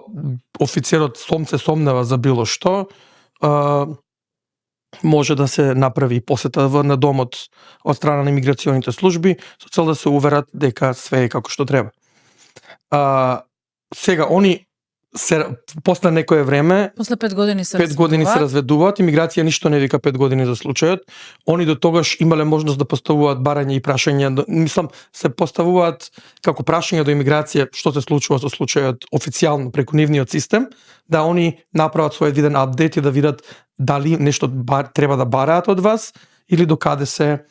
офицерот се сомнева за било што, може да се направи посета на домот од страна на имиграционите служби со цел да се уверат дека све е како што треба. Сега, они после некое време, после 5 години се разведуваат, имиграција ништо не вика 5 години за случајот. Они до тогаш имале можност да поставуваат барања и прашања, мислам, се поставуваат како прашања до имиграција што се случува со случајот официјално преку нивниот систем, да они направат свој виден апдейт и да видат дали нешто треба да бараат од вас или до каде се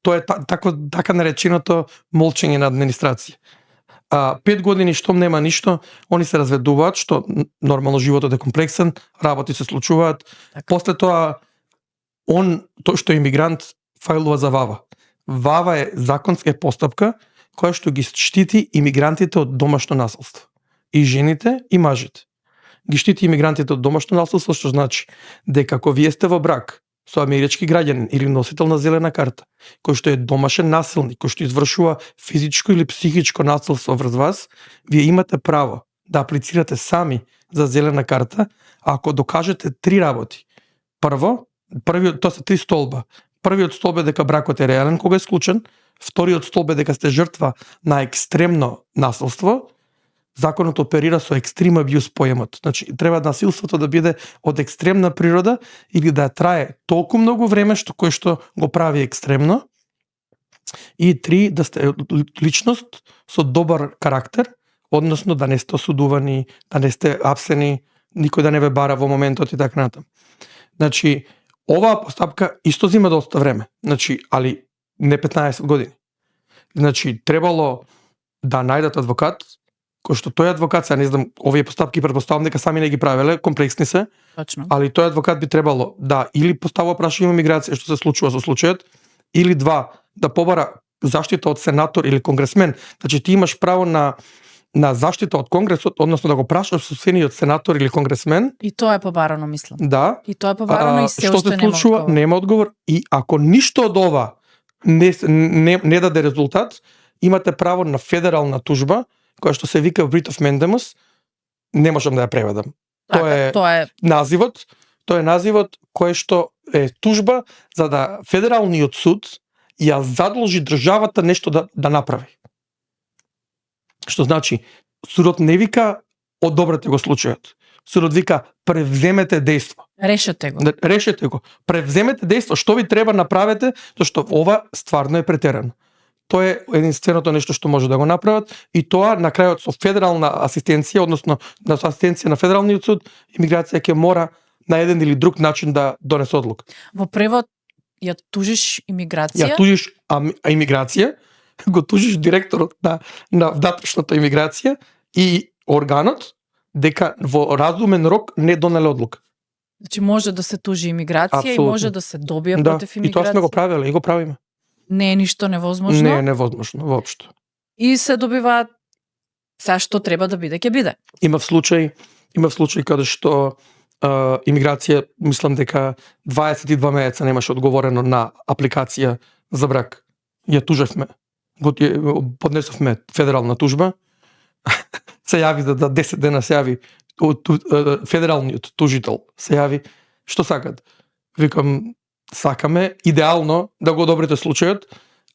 Тоа е така нареченото молчење на администрација. 5 години штом нема ништо, они се разведуваат, што нормално животот е комплексен, работи се случуваат. Така. После тоа тој што е имигрант фајлува за ВАВА. ВАВА е законска постапка која што ги штити имигрантите од домашно насилство. И жените и мажите. Ги штити имигрантите од домашно насилство, што значи дека ако вие сте во брак со амерички граѓанин или носител на зелена карта, кој што е домашен насилник, кој што извршува физичко или психичко насилство врз вас, вие имате право да аплицирате сами за зелена карта, ако докажете 3 работи. Тоа се 3 столба. Првиот столб е дека бракот е реален кога е склучен, вториот столб е дека сте жртва на екстремно насилство. Законот оперира со екстрем абјуз поемот. Значи, треба насилството да биде од екстремна природа или да трае толку многу време кој што го прави екстремно. И 3, да сте личност со добар карактер, односно да не сте осудувани, да не сте апсени, никој да не ве бара во моментот и така натаму. Значи, оваа постапка исто зема доста време. Значи, али не 15 години. Значи, требало да најдат адвокат, кој што тој адвокат, не знам, овие постапки претпоставам дека сами не ги правеле, комплексни се. Точно. Али тој адвокат би требало да или поставува прашање миграција што се случува со случајот, или 2, да побара заштита од сенатор или конгресмен. Значи ти имаш право на заштита од конгресот, односно да го прашаш собствениот сенатор или конгресмен. И тоа е побарано, мислам. Да. И тоа е побарано и се што уште се случува, нема одговор. И ако ништо од ова не даде резултат, имате право на федерална тужба, која што се вика writ of mandamus, не можам да ја преведам. Тоа е називот, кој што е тужба за да федералниот суд ја задолжи државата нешто да направи. Што значи, судот не вика одобрете го случајот. Судот вика превземете дејство. Решете го. Превземете дејство, што ви треба направете, зашто ова стварно е претерано. Тоа е единственото нешто што може да го направат и тоа на крајот со федерална асистенција, односно на асистенција на федералниот суд, имиграција ќе мора на еден или друг начин да донесе одлука. Во превод ја тужиш имиграција? Ја тужиш имиграција, го тужиш директорот на внатрешната имиграција и органот дека во разумен рок не донеле одлука. Значи може да се тужи имиграција. Апсолутно. И може да се добие против имиграција. И тоа сме го правеле и го правиме. Не е ништо невозможно. Не е невозможно воопшто. И се добива се што треба да биде, ќе биде. Има случај каде што имиграција, мислам дека 22 месеца немаше одговорено на апликација за брак. Ја тужевме. Поднесовме федерална тужба. Се јави да 10 дена се јави федералниот тужител се јави што сакат. Викам сакаме идеално да го одобрите случајот,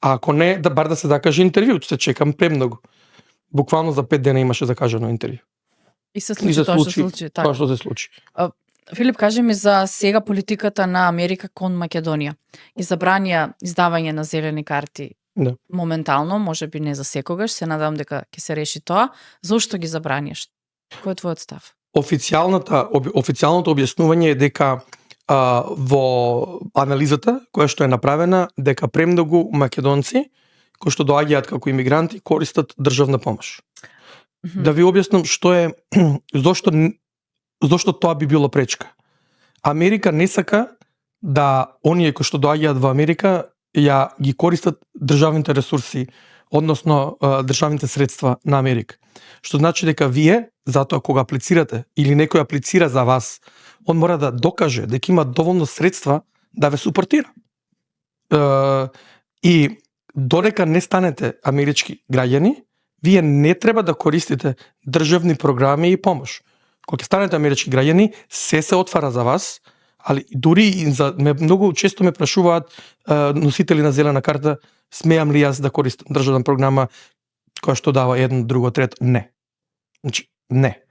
а ако не, да бар да се закаже интервју, се чекам премногу. Буквално за 5 дена имаше закажано интервју. И се случи тоа што се случи. Тоа што се случи. Филип, кажи ми за сега политиката на Америка кон Македонија. И забранија издавање на зелени карти. Да. Моментално, може би не за секогаш, се надам дека ќе се реши тоа. Зошто ги забраниеш? Кој е твојот став? Официјалното објаснување е дека во анализата која што е направена дека премногу македонци кои што доаѓаат како имигранти користат државна помош. Да ви објаснам зошто тоа би било пречка. Америка не сака да оние кои што доаѓаат во Америка ја ги користат државните ресурси, односно државните средства на Америка. Што значи дека вие, затоа кога аплицирате или некој аплицира за вас, он мора да докаже дека има доволно средства да ве супортира. И додека не станете амерички граѓани, вие не треба да користите државни програми и помош. Кога ќе станете амерички граѓани, се отвара за вас, али дури и многу често ме прашуваат носители на зелена карта, смеам ли јас да користам државна програма која што дава едно, друго, трето? Не. Значи, не.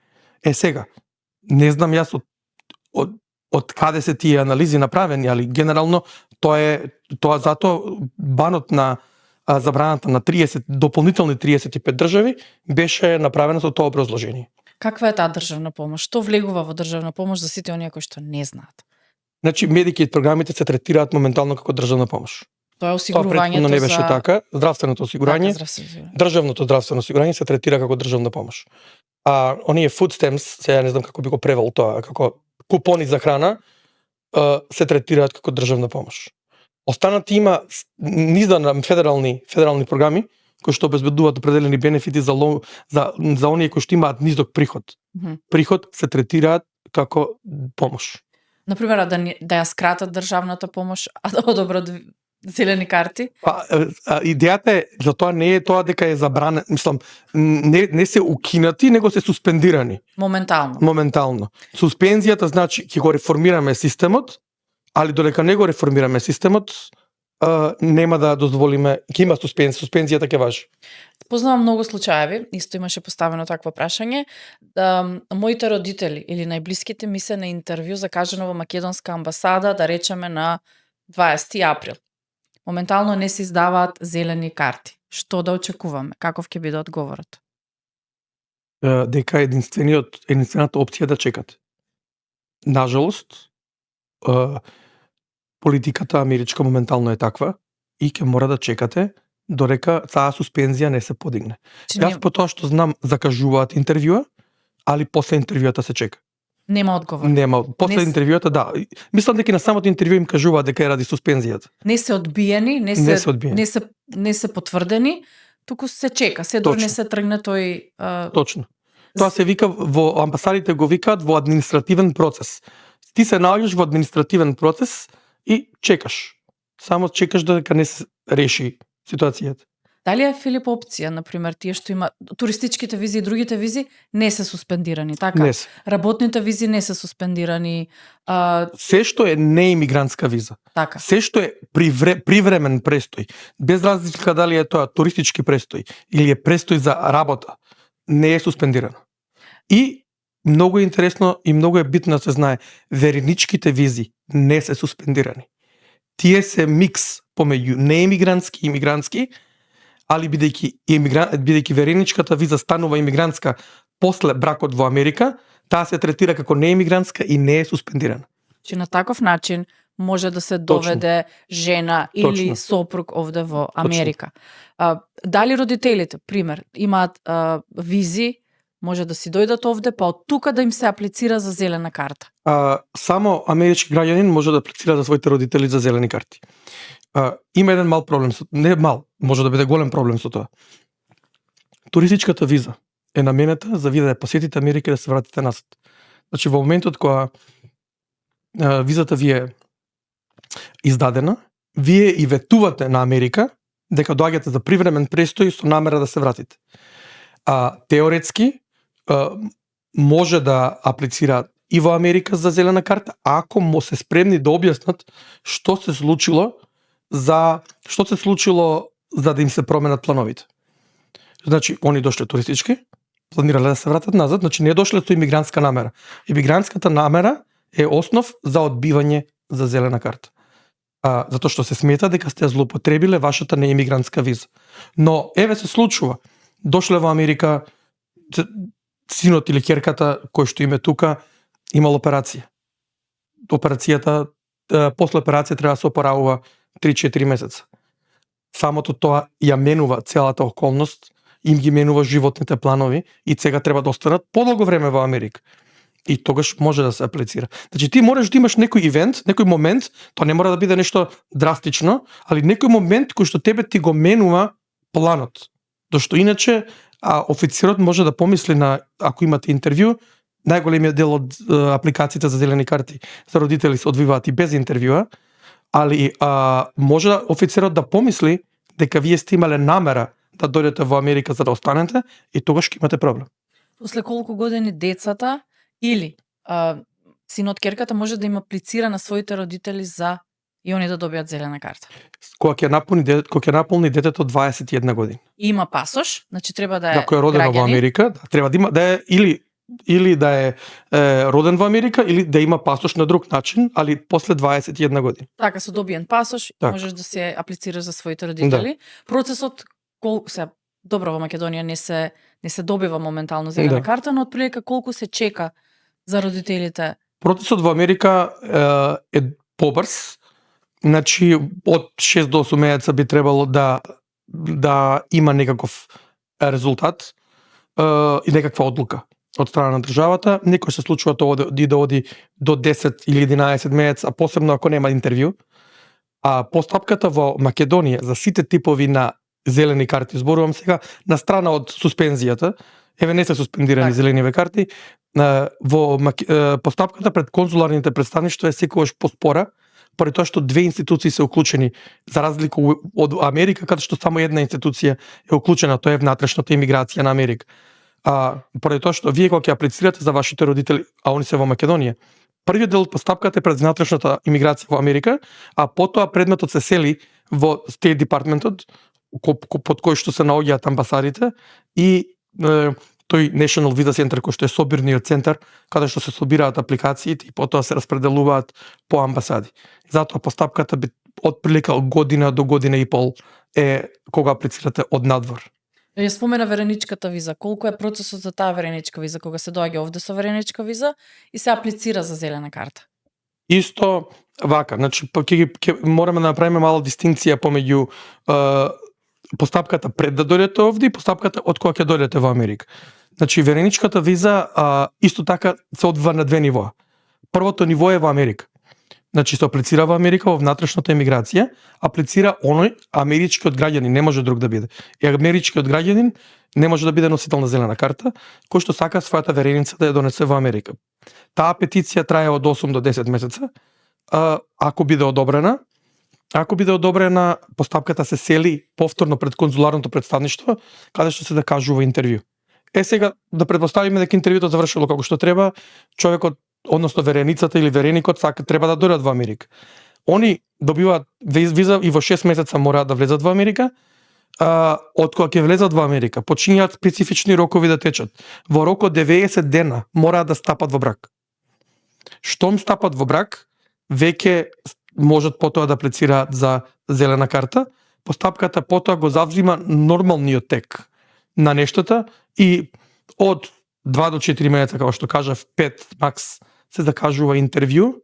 Сега, не знам јас од каде се тие анализи направени, али генерално тоа затоа банот на забраната на 30 дополнителни 35 држави беше направено со тоа образложение. Каква е таа државна помош? Што влегува во државна помош за сите оние кои што не знаат? Значи, Medicaid програмите се третираат моментално како државна помош. Тоа е Тоа осигурувањето претходно не беше за... така. Здравственото осигурање, државното здравствено осигурање се третира како државна помош. А оние food stamps, сега не знам како би го превел тоа, како купони за храна, се третираат како државна помош. Останати има низ на федерални програми кои што обезбедуваат определени бенефити за оние кои што имаат низок приход. Приход се третираат како помош. Например, да ја скратат државната помош, а да одобрат зелени карти? Идејата е, за тоа не е тоа дека е забранено, мислам, не се укинати, него се суспендирани. Моментално. Суспензијата значи ќе го реформираме системот, али додека не го реформираме системот, нема да дозволиме, ќе има суспензијата ќе важи. Познавам многу случаеви, исто имаше поставено такво прашање, моите родители или најблиските ми се на интервју закажано во македонска амбасада, да речеме на 20 април. Моментално не се издаваат зелени карти. Што да очекуваме? Каков ќе биде одговорот? Дека единствената опција да чекате. Нажалост, политиката америчка моментално е таква и ќе мора да чекате додека таа суспензија не се подигне. Јас по тоа што знам закажуваат интервјуа, али после интервјуата се чека. Нема одговор. Нема. После интервјуата, да. Мислам дека на самото интервју им кажуваат дека е ради суспензијата. Не се одбиени, не се потврдени, туку се чека, се дори не се тргне тој... Точно. Тоа се вика во амбасадите го викаат во административен процес. Ти се наоѓаш во административен процес и чекаш. Само чекаш додека не се реши ситуацијата. Дали е, Филип, опција, например, тие што има туристичките визи и другите визи не се суспендирани, така? Не се. Работните визи не се суспендирани. Се што е неимигрантска виза. Така. Се што е привремен престој, без разлика дали е тоа туристички престој или е престој за работа, не е суспендирано. И многу е интересно и многу е битно да се знае, вереничките визи не се суспендирани. Тие се микс помеѓу неимигрантски и имигрантски, али бидејќи вереничката виза станува имигрантска после бракот во Америка, таа се третира како неимигрантска и не е суспендирана. Че на таков начин може да се доведе жена или сопруг овде во Америка. Дали родителите, пример, имаат визи, може да си дојдат овде, па од тука да им се аплицира за зелена карта? Само амерички граѓанин може да аплицира за своите родители за зелени карти. Има еден мал проблем, не мал, може да биде голем проблем со тоа. Туристичката виза е наменета за вие да посетите Америка и да се вратите назад. Значи во моментот кога визата ви е издадена, вие и ветувате на Америка дека доаѓате за привремен престој со намера да се вратите. Теоретски може да аплицира и во Америка за зелена карта, ако му се спремни да објаснат што се случило за да им се променат плановите. Значи, они дошле туристички, планирале да се вратат назад, значи не дошле со имигрантска намера. Имигрантската намера е основ за одбивање за зелена карта. Затоа што се смета дека сте злоупотребиле вашата неимигрантска виза. Но еве се случува, дошле во Америка, синот или ќерката кој што им е тука имал операција. Операцијата, после операција треба да се опоравува 3-4 месеца. Самото тоа ја менува целата околност, им ги менува животните планови и сега треба да останат подолго време во Америка. И тогаш може да се аплицира. Значи ти можеш да имаш некој ивент, некој момент, тоа не мора да биде нешто драстично, али некој момент кој што тебе ти го менува планот. Зашто иначе офицерот може да помисли на, ако имате интервју, најголемиот дел од апликациите за зелени карти за родители се одвиваат и без интервјуа, али може офицерот да помисли дека вие сте имале намера да дојдете во Америка за да останете и тогаш ќе имате проблем. После колку години децата или синот ќерката може да им аплицира на своите родители за и они да добијат зелена карта? Кога ќе наполни детето 21 години. И има пасош, значи треба да е ако е родено во Америка, треба да има да е или да е роден во Америка или да има пасош на друг начин, али после 21 години. Така, со добиен пасош можеш да се аплицираш за своите родители. Процесот добро во Македонија не се добива моментално зелена карта, но отприлика колку се чека за родителите? Процесот во Америка е побрз, Значи, од 6 до 8 месеца би требало да има некаков резултат и некаква одлука од страна на државата. Некој се случува тоа да оди до 10 или 11 месеца, а посебно ако нема интервју. А постапката во Македонија за сите типови на зелени карти, зборувам сега на страна од суспензијата, еве не се суспендирани зелениве карти, постапката пред конзуларните представништва е секогаш поспора, поради тоа што две институции се уклучени, за разлика од Америка, каде што само една институција е уклучена, тоа е внатрешната имиграција на Америка. Поради тоа што вие кога ќе аплицирате за вашите родители, а они се во Македонија, првиот дел од постапката е пред внатрешната имиграција во Америка, а потоа предметот се сели во State Department-от, под кој што се наоѓаат амбасадите и тој National Visa Center кој што е собирниот центар каде што се собираат апликациите и потоа се распределуваат по амбасади. Затоа постапката би од прилика од година до година и пол е кога аплицирате од надвор. Ја спомена вереничката виза. Колку е процесот за таа вереничка виза кога се доаѓа овде со вереничка виза и се аплицира за зелена карта? Исто вака, значи ќе мораме да направиме мала дистинкција помеѓу постапката пред да дојдете овде и постапката од кога ќе дојдете во Америка. Значи вереничката виза исто така се одвива на две нивоа. Првото ниво е во Америка. Значи се аплицира во Америка во внатрешната емиграција, аплицира оној америчкиот граѓанин, не може друг да биде. И америчкиот граѓанин не може да биде носител на зелена карта, кој што сака својата вереница да ја донесе во Америка. Таа петиција трае од 8 до 10 месеца. Ако биде одобрена, постапката се сели повторно пред конзуларното представништво, каде што се закажува интервју. Сега да предпоставиме дека интервјуто завршило како што треба, човекот, односно вереницата или вереникот треба да дојдат во Америка. Они добиваат виза и во 6 месеца мораат да влезат во Америка. Од кога ќе влезат во Америка, почињаат специфични рокови да течат. Во рок од 90 дена мораат да стапат во брак. Штом стапат во брак, веќе можат потоа да аплицираат за зелена карта. Постапката потоа го завзима нормалниот тек на нештата и од 2 до 4 месеца, како што кажав, 5 макс се закажува интервју,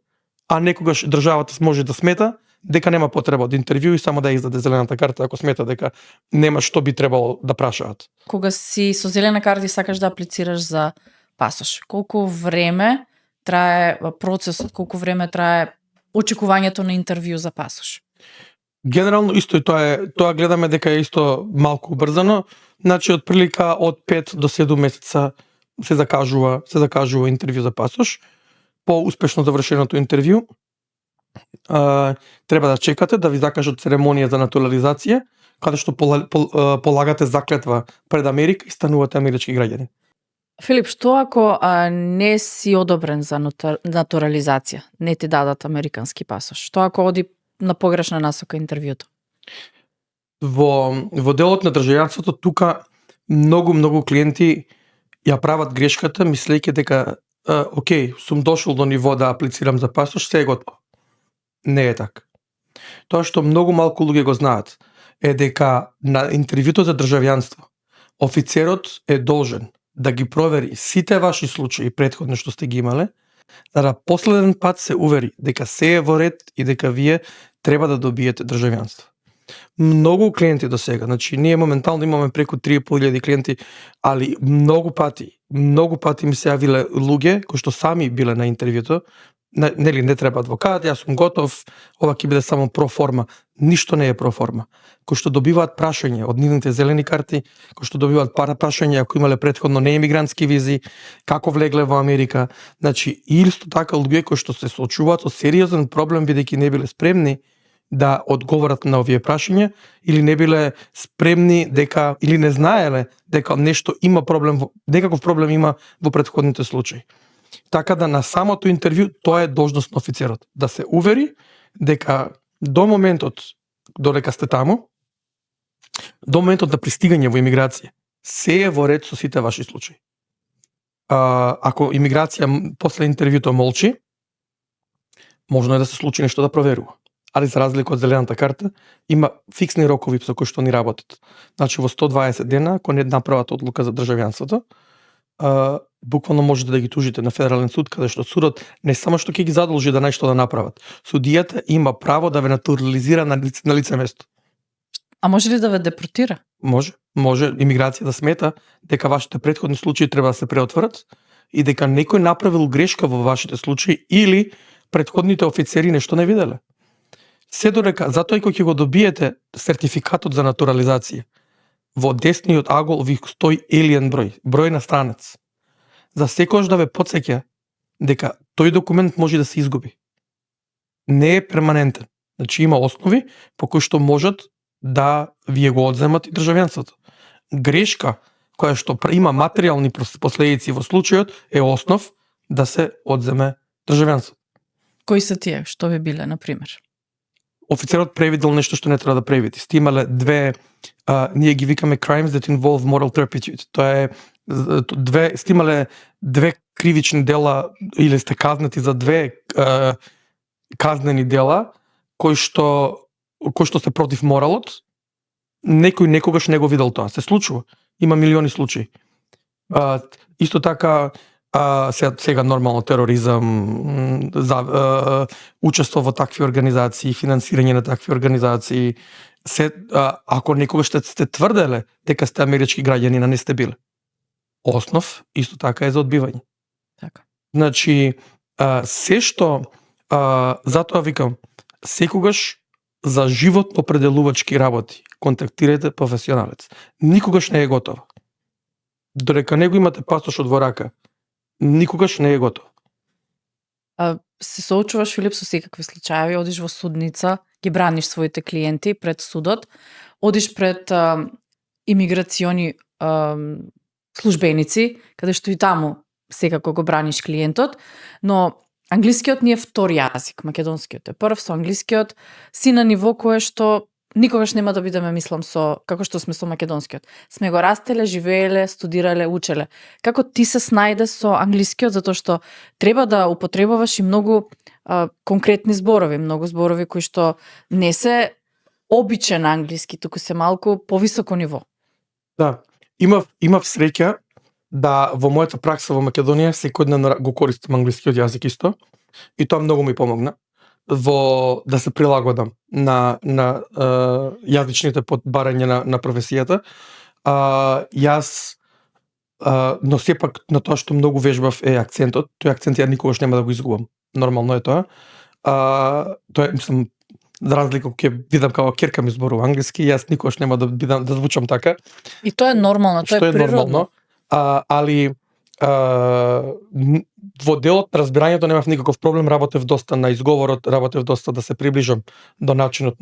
а некогаш државата може да смета дека нема потреба од интервју и само да издаде зелената карта ако смета дека нема што би требало да прашаат. Кога си со зелена карта и сакаш да аплицираш за пасош, колку време трае процесот, колку време трае очекувањето на интервју за пасош? Генерално исто и тоа гледаме дека е исто малку убрзано, значи од прилика од 5 до 7 месеца се закажува интервју за пасош. По успешно завршеното интервју треба да чекате да ви закажат церемонија за натурализација, каде што полагате заклетва пред Америка и станувате амерички граѓани. Филип, што ако не си одобрен за натурализација, не ти дадат американски пасош? Што ако оди на погрешна насока интервјуто? Во делот на државјанството тука многу клиенти ја прават грешката мислејќи дека окей, сум дошол до ниво да аплицирам за пасош, се е готово. Не е така. Тоа што многу малку луѓе го знаат е дека на интервјуто за државјанство офицерот е должен да ги провери сите ваши случаи претходно што сте ги имале, за да последен пат се увери дека се е во ред и дека вие треба да добиете државјанство. Многу клиенти до сега, значи ние моментално имаме преку 3.500 клиенти, али многу пати ми се јавиле луѓе кои што сами биле на интервјуто, нели не треба адвокат, јас сум готов, ова ќе биде само проформа. Ништо не е проформа. Кои што добиваат прашање од нивните зелени карти, кои што добиваат прашање ако имале претходно неемигрантски визи, како влегле во Америка, значи исто така луѓе кои што се соочуваат со сериозен проблем бидејќи не биле спремни да одговорат на овие прашања или не биле спремни дека или не знаеле дека нешто има проблем, некаков проблем има во претходните случаи. Така да на самото интервју тоа е должност на офицерот, да се увери дека до моментот додека сте таму, до моментот на пристигање во имиграција, се е во ред со сите ваши случаи. Ако имиграција после интервјуто молчи, можно е да се случи нешто да проверува. Али за разлика од зелената карта, има фиксни рокови со кои што ни работат. Значи во 120 дена, ако не направат одлука за државјанството, буквално можете да ги тужите на федерален суд, каде што судот не само што ќе ги задолжи да нешто да направат, судијата има право да ве натурализира на лице место. А може ли да ве депортира? Може имиграција да смета дека вашите претходни случаи треба да се преотворат и дека некој направил грешка во вашите случаи или претходните офицери нешто не виделе. Се додека затоа и кога ќе го добиете сертификатот за натурализација, во десниот агол ви стои елиен број на странец. За секојаш да ве потсеќа дека тој документ може да се изгуби. Не е перманентен. Значи има основи по кои што можат да вие го одземат и државјанството. Грешка која што има материјални последици во случајот е основ да се одземе државјанството. Кои се тие? Што би биле, на пример? Офицерот превидел нешто што не треба да превиди. Сте имале две, ние ги викаме crimes that involve moral turpitude. Тоа е сте имале две кривични дела или сте казнати за две казнени дела кои што сте против моралот. Некој некогаш не го видел тоа. Се случува. Има милиони случаи. Исто така сега нормално тероризам, учество во такви организации, финансирање на такви организации, ако некогаш сте тврделе дека сте амерички граѓани, не сте биле. Основ исто така е за одбивање. Така. Значи, се што затоа викам, секогаш за живот определувачки работи контактирајте професионалец. Никогаш не е готово. Додека него имате пасошот во рака, никогаш не е готов. Се соочуваш, Филип, со секакви случаи, одиш во судница, ги браниш своите клиенти пред судот, одиш пред имиграциони службеници, каде што и таму секако го браниш клиентот, но англискиот ни е втор јазик, македонскиот е прв, со англискиот си на ниво кое што никогаш нема да бидеме, мислам, како што сме со македонскиот. Сме го растеле, живееле, студирале, учеле. Како ти се снајде со англискиот, затоа што треба да употребуваш и многу конкретни зборови, многу зборови кои што не се обичен англиски, туку се малку повисоко ниво. Да, имав среќа да во мојата пракса во Македонија секојдневно го користам англискиот јазик исто и тоа многу ми помогна да се прилагодам на јазичните подбарања на професијата. Јас но сепак на тоа што многу вежбав е акцентот. Тој акцент ја никогаш нема да го изгубам. Нормално е тоа. Тоа е, мислам, за разлика ќе видам како ќерка ми зборува англиски, јас никогаш нема да звучам така. И тоа е нормално, тоа е природно. Али во делот на разбирањето немав никаков проблем, работев доста на изговорот, работев доста да се приближам до начинот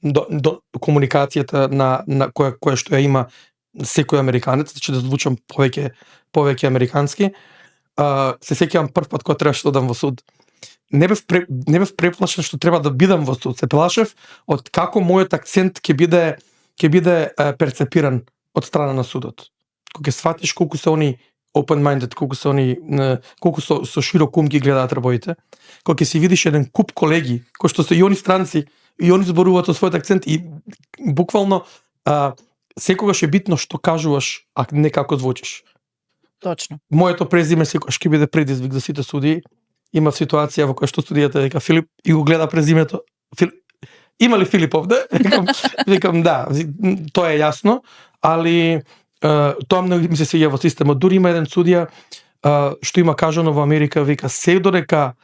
до комуникацијата на која што ја има секој американец, значи да звучам повеќе американски. Се сеќавам прв пат кога требаше да одам во суд. Не бев преплашен што треба да бидам во суд, се плашев од како мојот акцент ќе биде перцепиран од страна на судот. Кога ќе сватиш колку се они open-minded, колку со широк ум ги гледаат работите, кога ќе си видиш еден куп колеги, кои што се и они странци, и они зборуваат со својот акцент и буквално секогаш е битно што кажуваш, а не како звучиш. Точно. Моето презиме секогаш ќе биде предизвик за сите судии. Има ситуација во која што студијата дека Филип и го гледа презимето. Има ли Филип овде? Викам да, тоа е јасно, али тоа многу ми се свиѓа во системот. Дури има еден судија што има кажано во Америка, вика се додека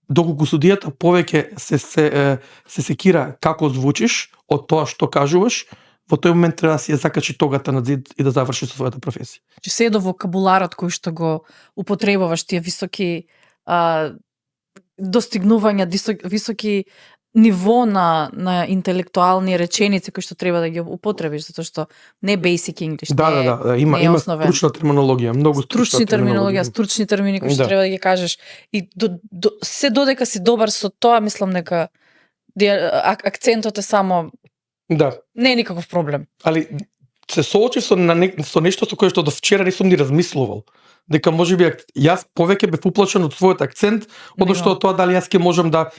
доколку судијата повеќе се секира како звучиш од тоа што кажуваш, во тој момент треба да си ја закачи тогата на зид и да заврши со својата професија. Че се до вокабуларот кој што го употребуваш, тие високи достигнувања, високи ниво на интелектуални реченици кои што треба да ги употребиш, затоа што не basic English. Да, има стручна терминологија, многу стручни терминологија, стручни термини кои што треба да ги кажеш и се додека си добар со тоа, мислам дека акцентот е само не е никаков проблем. Али се соочив со нешто со кое што до вчера не сум ни размислувал. Дека можеби јас повеќе бев уплашен од својот акцент, одошто тоа дали јас ќе можам да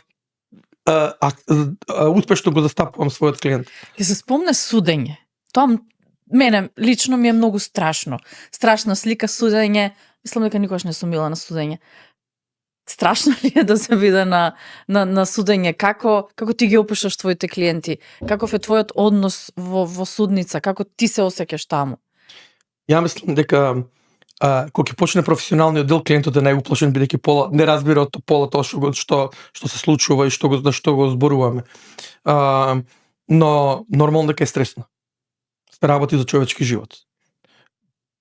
успешно го застапувам својот клиент. Ќе се спомне судење. Тоа мене лично ми е многу страшно. Страшна слика судење, мислам дека никогаш не сум била на судење. Страшно ли е да се биде на судење? Како ти ги опишаш твоите клиенти? Каков е твојот однос во судница? Како ти се осеќаш таму? Ја мислам дека кога ќе почне професионалниот дел, клиентот е најуплашен бидејќи пола не разбира од пола тоа што се случува и што го зборуваме. Но нормално дека е стресно. Работи за човечки живот.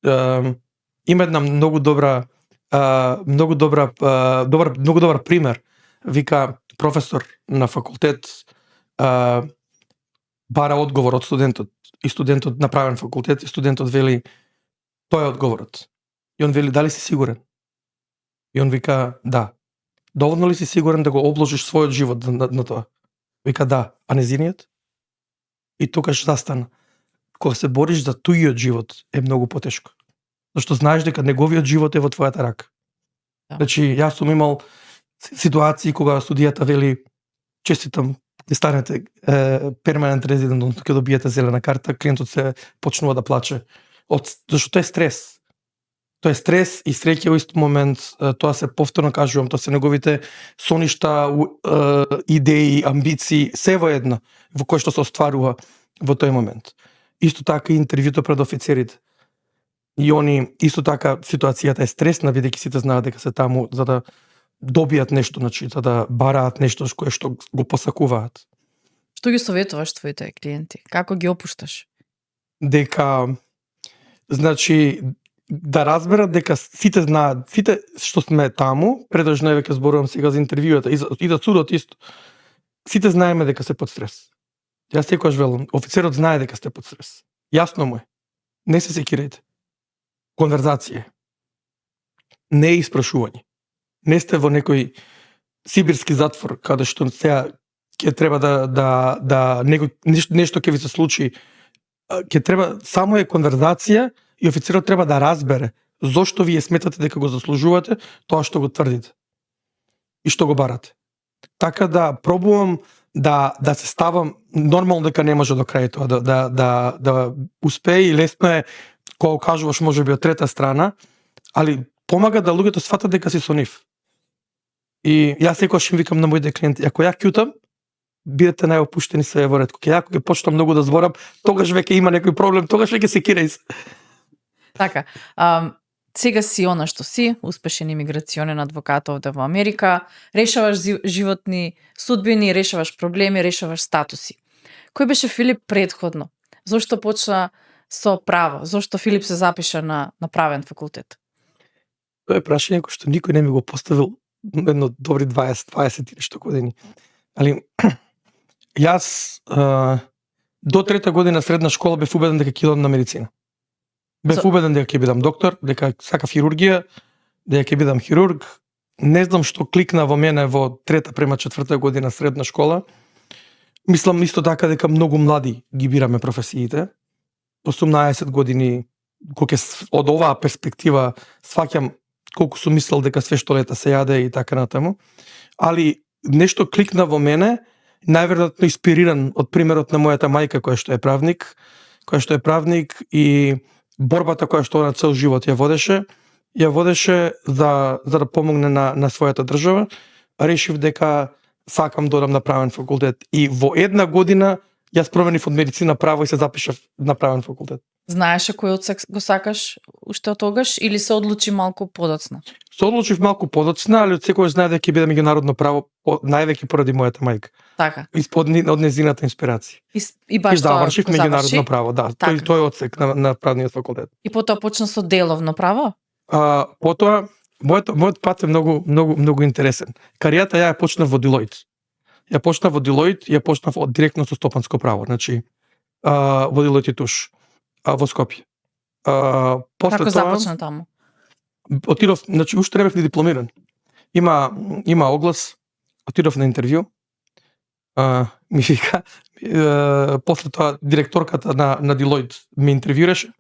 Има една многу добар пример. Вика професор на факултет бара одговор од студентот и студентот на правен факултет и студентот вели тоа е одговорот. И он вели дали си сигурен? И он вика да. Доволно ли си сигурен да го обложиш својот живот на тоа? Вика да, а незиниот? И тогаш застана. Кога се бориш за тујиот живот е многу потешко. Зашто знаеш дека неговиот живот е во твојата рака. Да. Значи, јас сум имал ситуации кога судијата вели честитам, ќе станете перманент резидент, ќе добиете зелена карта, клиентот се почнува да плаче. Зашто тоа е стрес. Тоа е стрес и среќа во ист момент, тоа се повторно кажувам, тоа се неговите соништа, идеи, амбиции, се во едно, во кое што се остварува во тој момент. Исто така и интервјуто пред офицерите. И они, исто така, ситуацијата е стресна, бидејќи сите знаат дека се таму за да добијат нешто, значи, за да бараат нешто кое што го посакуваат. Што ги советуваш твоите клиенти? Како ги опушташ? Дека, значи, да разберат дека сите знаат, сите што сме таму, предажно веќе зборувам сега за интервјуата и за судот исто. Сите знаеме дека се под стрес. Јас секогаш велам, офицерот знае дека сте под стрес. Јасно му е. Не се секирајте. Конверзација. Не е испрашување. Не сте во некој сибирски затвор каде што сега ќе треба да нешто ќе ви се случи. Ќе треба само е конверзација и офицерот треба да разбере зошто вие сметате дека го заслужувате тоа што го тврдите и што го барате. Така да пробувам да се ставам, нормално дека не може до крај тоа да успее и лесно е кога кажуваш можеби од трета страна, али помага да луѓето сватат дека си со нив. И јас секогаш им викам на моите клиенти, ако ја ќутам, бидете најопуштени се во ред. Кога ќе почнам многу да зборам, тогаш веќе има некој проблем, тогаш веќе секирај се. Така, сега си она што си, успешен имиграционен адвокат овде во Америка, решаваш животни судбини, решаваш проблеми, решаваш статуси. Кој беше Филип предходно? Зошто почна со право? Зошто Филип се запиша на правен факултет? Тоа е прашање кој што никој не ми го поставил едно добри 20 или што години. Али јас до трета година средна школа бев убеден дека ќе идам на медицина. Бев убеден дека ќе бидам доктор, дека сакав хирургија, дека ќе бидам хирург. Не знам што кликна во мене во трета према четврта година средна школа. Мислам исто така дека многу млади ги бираме професиите. 18 години, кога од оваа перспектива сваќам колку сум мислел дека све што лета се јаде и така натаму. Али нешто кликна во мене, најверојатно инспириран од примерот на мојата мајка која што е правник и борбата која што на цел живот ја водеше за да помогне на својата држава. Решив дека сакам да одам на правен факултет и во една година јас променив од медицина право и се запишав на правен факултет. Знаеше кој одсек го сакаш уште од тогаш или се одлучи малку подоцна? Се одлучив малку подоцна, али од секогаш знае дека ќе биде меѓународно право, највеќе поради мојата мајка. Така. Од незината инспирација. И баш да, тоа вршив меѓународно право, да. Така. Тој одсек на правниот факултет. И потоа почна со деловно право? Потоа мојот пат е многу интересен. Каријата ја почнав во Deloitte. Ја почнав директно со стопанско право, значи во Deloitte и Туш, во Скопје. После Како тоа започна таму? отидов, значи уште не бев ни дипломиран. Има оглас, отидов на интервју. Ми вика, после тоа директорката на Deloitte ме интервјураше.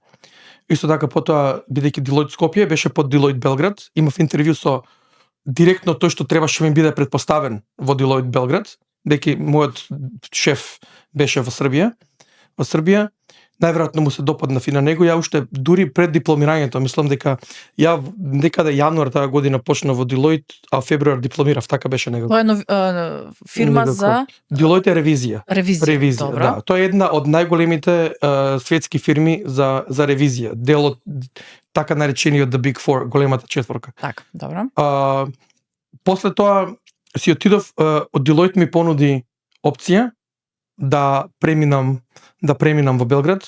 Исто така потоа, бидејќи Deloitte Скопје беше под Deloitte Белград, имав интервју со директно тој што требаше ми биде предпоставен во Deloitte Белград, дека мојот шеф беше во Србија. најверојатно му се допаднав и на него. Ја уште дури пред дипломирањето, мислам дека ја некаде јануар таа година почнав во Deloitte, а февруар дипломирав, така беше некако. Тоа е фирма Некако. за Deloitte е ревизија. ревизија. Добро. Да. Тоа е една од најголемите светски фирми за ревизија. Дел од така наречениот The Big Four, големата четворка. Така, добро. После тоа си отидов, од Deloitte ми понуди опција да преминам во Белград,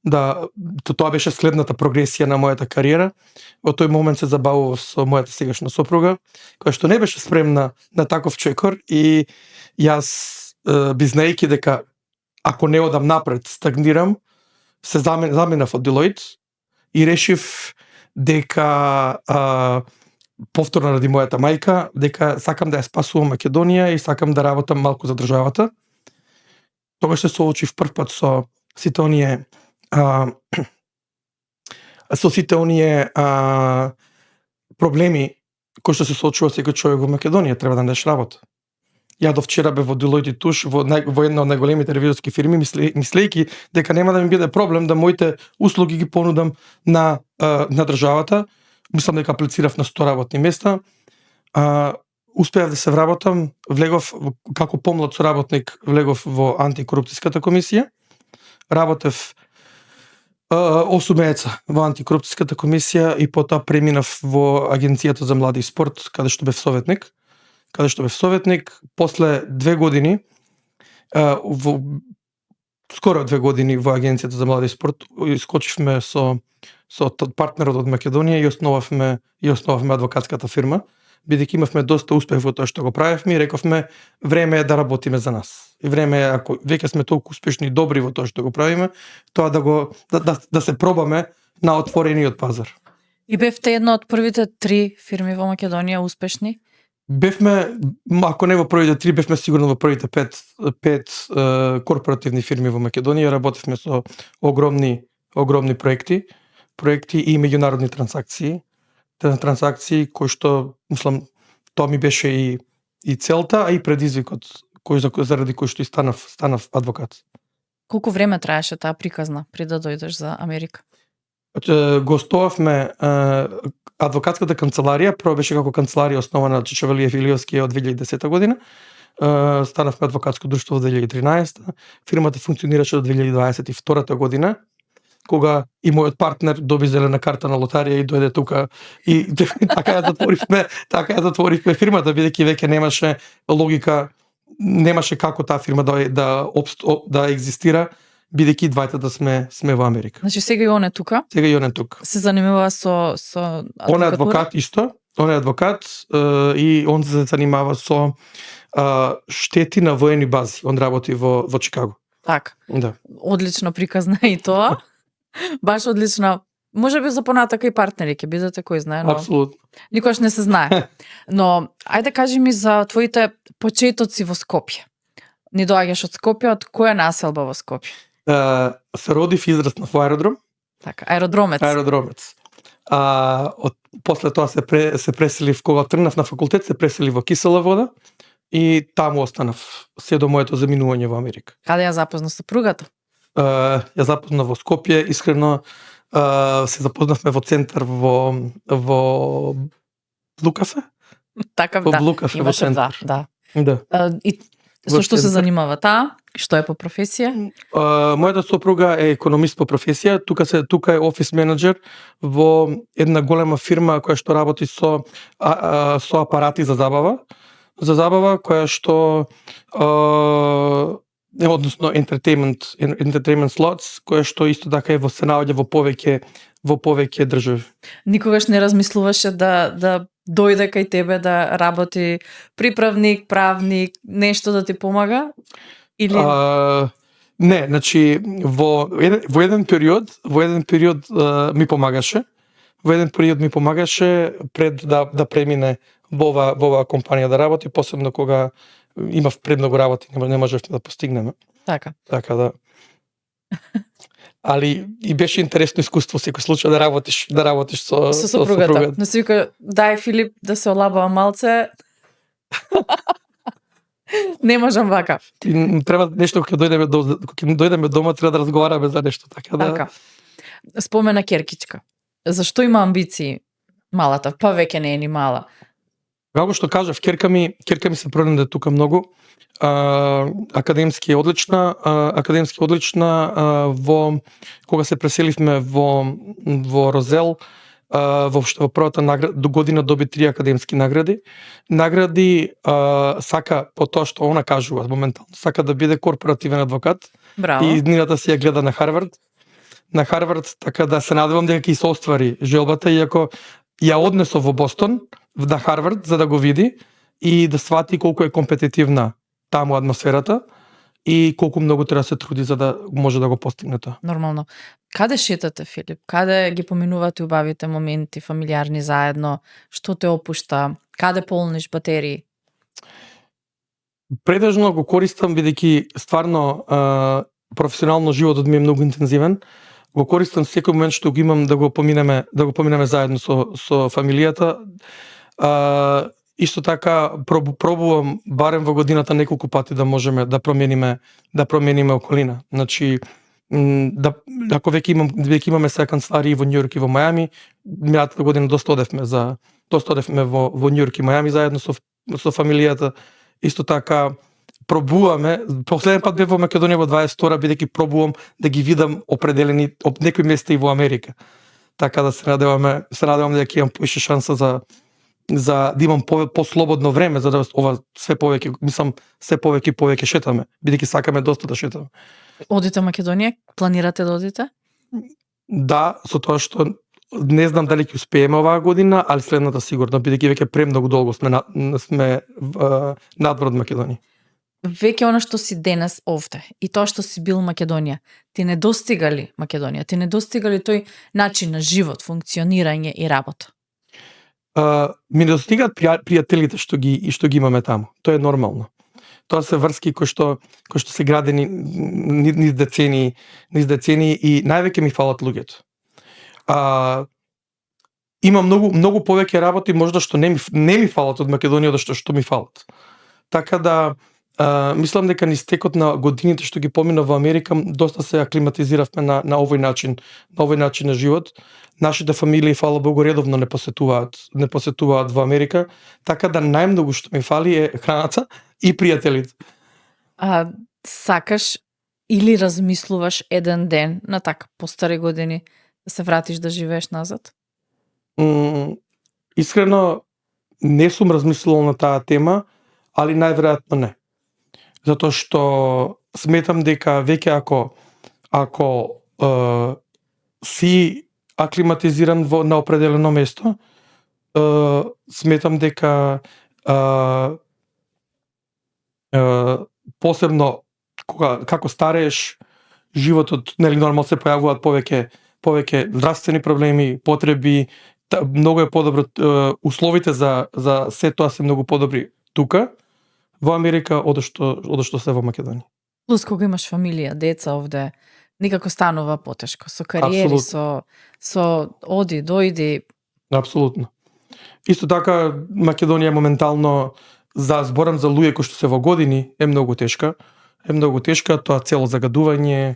тоа беше следната прогресија на мојата кариера. Во тој момент се забавував со мојата сегашна сопруга, која што не беше спремна на таков чекор и јас, би знаејќи дека ако не одам напред, стагнирам, се заминав од Deloitte и решив дека повторно ради мојата мајка, дека сакам да ја спасувам Македонија и сакам да работам малку за државата. Тогаш се соочив прв пат со сите оние проблеми кои што се соочува секој човек во Македонија, треба да најдеш работа. Ја до вчера бев во Deloitte Touche, во една од најголемите ревизорски фирми, мислејќи дека нема да ми биде проблем да моите услуги ги понудам на државата. Мислам дека аплицирав на 100 работни места. Успеав да се вработам, влегов како помлад соработник, влегов во антикорупцијската комисија. Работев 8 месеца во антикорупцијската комисија и потоа преминав во Агенцијата за млади и спорт, каде што бев советник. После 2 години, скоро 2 години во Агенцијата за млади и спорт, искочивме со партнерот од Македонија и основавме адвокатската фирма, бидејќи имавме доста успех во тоа што го правевме и рековме време е да работиме за нас. И време е, ако веќе сме толку успешни и добри во тоа што го правиме, тоа да се пробаме на отворениот пазар. И бевте една од првите 3 фирми во Македонија успешни? Бевме, ако не во првите 3, бевме сигурно во првите 5 корпоративни фирми во Македонија. Работевме со огромни проекти и меѓународни трансакции кои што, мислам, тоа ми беше и целта, а и предизвикот заради кој што и станав адвокат. Колку време траеше таа приказна пред да дојдеш за Америка? Гостувавме адвокатската канцеларија, прво беше како канцеларија основана од Чичавалиев Илиевски од 2010 година. Станавме адвокатско друштво во 2013. Фирмата функционираше до 2022 година, кога и мојот партнер доби зелена карта на лотарија и дојде тука и така ја затворивме фирмата, бидејќи веќе немаше логика, немаше како таа фирма да екзистира, бидејќи двајта да сме во Америка. Значи сега и он е тука? Сега и он е тука. Се занимава со адвокатура? Он е адвокат исто, и он се занимава со штети на воени бази. Он работи во Чикаго. Така. Да. Одлично приказна и тоа. Баш одлично. Можеби за понатака и партнери ќе бидете, кој знае, но апсолутно. Никош не се знае. Но ајде кажи ми за твоите почетоци во Скопје. Ни доаѓаш од Скопје, од која населба во Скопје? Се родив и израснав во аеродром. Така, аеродромец. После тоа се преселив, кога тргнав на факултет, се преселив во Кисела Вода и таму останав се до моето заминување во Америка. Каде ја запозна сопругата? Ја запознав во Скопје, искрено се запознавме во центар во Блукафе. Така, во Блукафе во центар. Да. И Во со што се центар. занимава таа? Што е по професија? Мојата сопруга е економист по професија, тука е офис менеджер во една голема фирма која што работи со апарати за забава, која што односно entertainment slots, која што исто така се наоѓа во повеќе држави. Никогаш не размислуваше да дојде кај тебе да работи приправник, правник, нешто да ти помага? Или не, значи во еден период ми помагаше. Во еден период ми помагаше пред да премине во оваа компанија да работи, посебно кога имав премногу работи, не можевме да постигнеме. Така. Така да. Али и беше интересно искуство секој случај да работиш со сопругата. Но си вика, дај Филип да се олабава малце. Не можам вака. И треба нешто кога дојдеме дома треба да разговараме за нешто така да. Така. Спомена керкичка. Зашто има амбиции малата? Па веќе не е ни мала. Како што кажав, керка ми се пронеде тука многу. Академски одлична, во кога се преселивме во Розел, во првата до година доби 3 академски награди. Сака по тоа што она кажува моментално, сака да биде корпоративен адвокат. Браво. И иднината си ја гледа на Харвард, така да се надевам дека ќе се оствари желбата, иако ја однесо во Бостон, на Харвард, за да го види и да свати колку е компетитивна таму атмосферата и колку многу треба да се труди за да може да го постигне тоа. Нормално. Каде шетате, Филип? Каде ги поминувате убавите моменти, фамилиарни заедно? Што те опушта? Каде полниш батерии? Предежно го користам бидејќи стварно професионално животот ми е многу интензивен. Го користам секој момент што го имам да го поминеме заедно со фамилијата. Исто така пробувам барем во годината неколку пати да можеме да промениме околина. Значи ако веќе имаме сега канцеларии во Њујорк и во Мајами, минатата година доста одевме во Њујорк и Мајами заедно со фамилијата. Исто така пробуваме, последен пат бев во Македонија во 22 бидејќи пробувам да ги видам определени некои места и во Америка. Така да се надевам дека имам поише шанса за да имам послободно време за да ова се повеќе шетаме, бидејќи сакаме доста да шетаме. Одите во Македонија? Планирате да одите? Да, со тоа што не знам дали ќе успееме оваа година, али следната сигурно, бидејќи веќе премногу долго сме надвор од Македонија. Веќе она што си денес овде и тоа што си бил Македонија, ти не достигали Македонија, ти не достигали тој начин на живот, функционирање и работа? Ми не достигаат пријателите што ги имаме таму. Тоа е нормално. Тоа се врски кои што се градени низ децении и највеќе ми фалат луѓето. Има многу повеќе работи можда што не ми фалат од Македонија од што ми фалат. Така да мислам дека низ текот на годините што ги помина во Америка доста се аклиматизиравме на овој начин на живот. Нашите фамилии, фала Богу, редовно не посетуваат во Америка, така да најмногу што ми фали е храната и пријателите. Сакаш или размислуваш еден ден на така постари години да се вратиш да живееш назад? Искрено не сум размислувал на таа тема, али најверојатно не. Затоа што сметам дека веќе ако си аклиматизиран на определено место, сметам дека посебно како старееш, животот нормално се појавуваат повеќе здравствени проблеми, потреби, многу е подобро, условите за се тоа се многу подобри тука во Америка одошто се во Македонија. Плюс кога имаш фамилија, деца овде, никако станува потешко со кариери, со оди, дојди. Апсолутно. Исто така Македонија моментално зборам за луѓе кои што се во години е многу тешка. Тоа цело загадување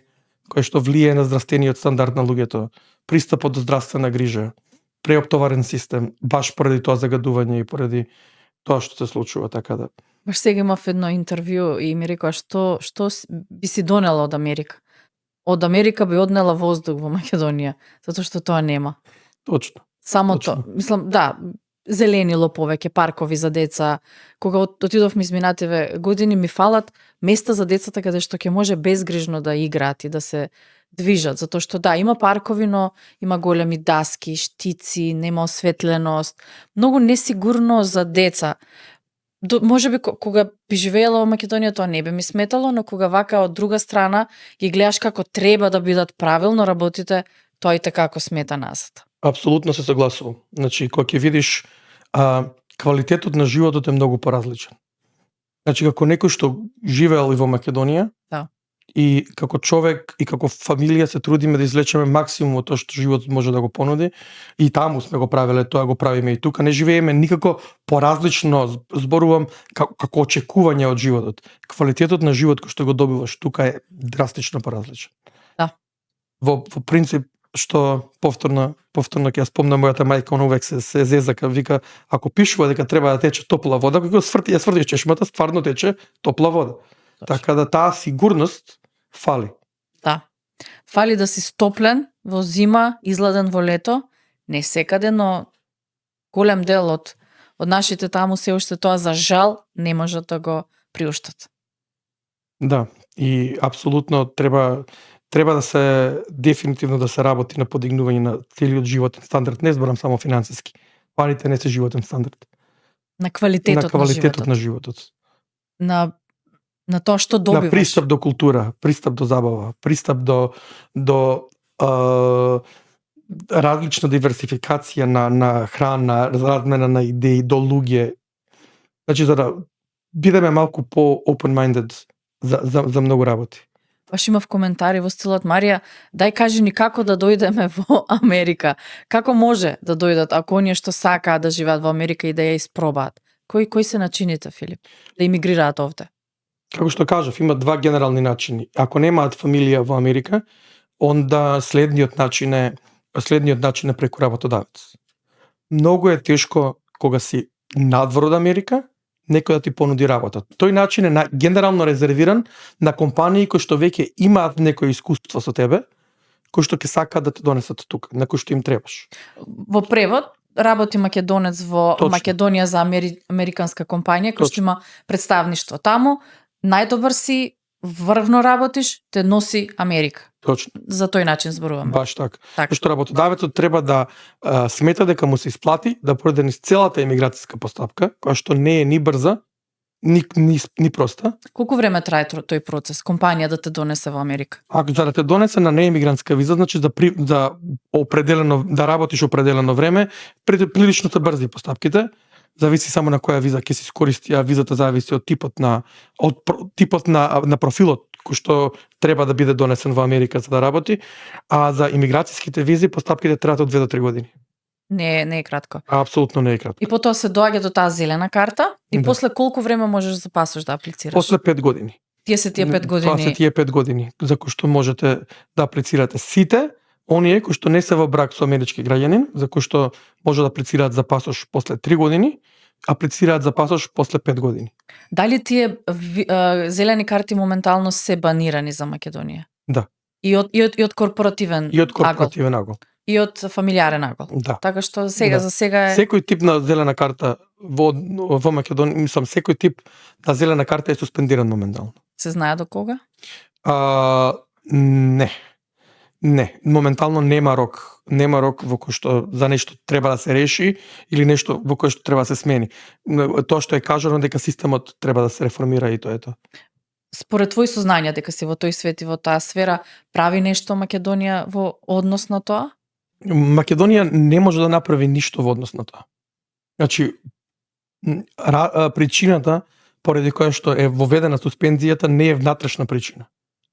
кое што влие на здравствениот стандард на луѓето, пристапот до здравствена грижа, преоптоварен систем, баш поради тоа загадување и поради тоа што се случува, така да. Баш сега имав едно интервју и ми рекоа што би си донела од Америка. Од Америка би однела воздух во Македонија, затоа што тоа нема. Точно. Само тоа. Мислам, да, зеленило повеќе, паркови за деца. Кога отидовме изминативе години, ми фалат места за децата каде што ќе може безгрижно да играат и да се движат, затоа што да, има паркови, но има големи даски, штици, нема осветленост, многу несигурно за деца. Може би кога би живеела во Македонија тоа не би ми сметало, но кога вака од друга страна ги гледаш како треба да бидат правилно работите, тоа и така како смета назад. Апсолутно се согласувам. Значи, кога ќе видиш квалитетот на животот е многу поразличен. Значи, како некој што живеел и во Македонија, да, и како човек и како фамилија се трудиме да извлечеме максимум од тоа што животот може да го понуди и таму сме го правеле, тоа го правиме и тука. Не живееме никако поразлично, зборувам како очекување од животот. Квалитетот на живот кој што го добиваш тука е драстично поразличен. Да. Во принцип што повторно ќе ја спомнам мојата мајка, она увек се зезака, вика ако пишува дека треба да тече топла вода, кога ја свртиш чешмата, стварно тече топла вода. Така да таа сигурност фали. Да. Фали да си стоплен во зима, изладен во лето, не секаде, но голем дел од нашите таму се уште тоа за жал не можат да го приуштат. Да, и апсолутно треба да се дефинитивно да се работи на подигнување на целиот животен стандард, не зборам само финансиски. Парите не се животен стандард. На квалитетот на животот. На тоа што добиваш. На пристап до култура, пристап до забава, пристап до различна диверсификација на храна, размена на идеи до луѓе. Значи за да бидеме малку по open-minded за многу работи. Баш имав коментари во стилот Марија, дај кажи ни како да дојдеме во Америка. Како може да дојдат ако оние што сакаат да живеат во Америка и да ја испробаат? Кои се начините, Филип, да имигрираат овде? Како што кажав, има два генерални начини. Ако немаат фамилија во Америка, онда следниот начин е преку работодавец. Многу е тешко кога си надвор од Америка, некој да ти понуди работа. Тој начин е генерално резервиран на компании кои што веќе имаат некој искуство со тебе, кои што ќе сакаат да те донесат тука, на кој што им требаш. Во превод, работи македонец во Точно. Македонија за американска компанија, кој што има представништво таму, најдобар си, врвно работиш, те носи Америка. Точно. За тој начин зборуваме. Баш така. Што работодавецот треба да смета дека му се исплати да пройде низ целата емиграцијска постапка, која што не е ни брза, ни проста. Колку време трае тој процес, компанија да те донесе во Америка? Ако да те донесе на неемигрантска виза, значи да работиш определено време, прилично се брзи постапките. Зависи само на која виза ќе се искористи, а визата зависи од типот на профилот кој што треба да биде донесен во Америка за да работи, а за имиграцијските визи постапките траат од 2 до 3 години. Не е кратко. Апсолутно не е кратко. И потоа се доаѓа до таа зелена карта и после колку време можеш да запасаш да аплицираш? После 5 години. Тие се тие 5 години. Тоа се тие 5 години за кои што можете да аплицирате сите оние кои што не се во брак со амерички граѓанин, за кои што може да аплицираат за пасош после 3 години, аплицираат за пасош после 5 години. Дали тие зелени карти моментално се банирани за Македонија? Да. И од корпоративен агол. И од фамилиарен агол. Да. Така што за сега е... Секој тип на зелена карта во Македонија, мислам, секој тип на зелена карта е суспендиран моментално. Се знае до кога? Не, моментално нема рок во кој што за нешто треба да се реши или нешто во кој што треба да се смени. Тоа што е кажано дека системот треба да се реформира и тоа е тоа. Според твои сознања дека си во тој свет и во таа сфера, прави нешто Македонија во однос на тоа? Македонија не може да направи ништо во однос на тоа. Значи, причината поради која што е воведена суспензијата не е внатрешна причина.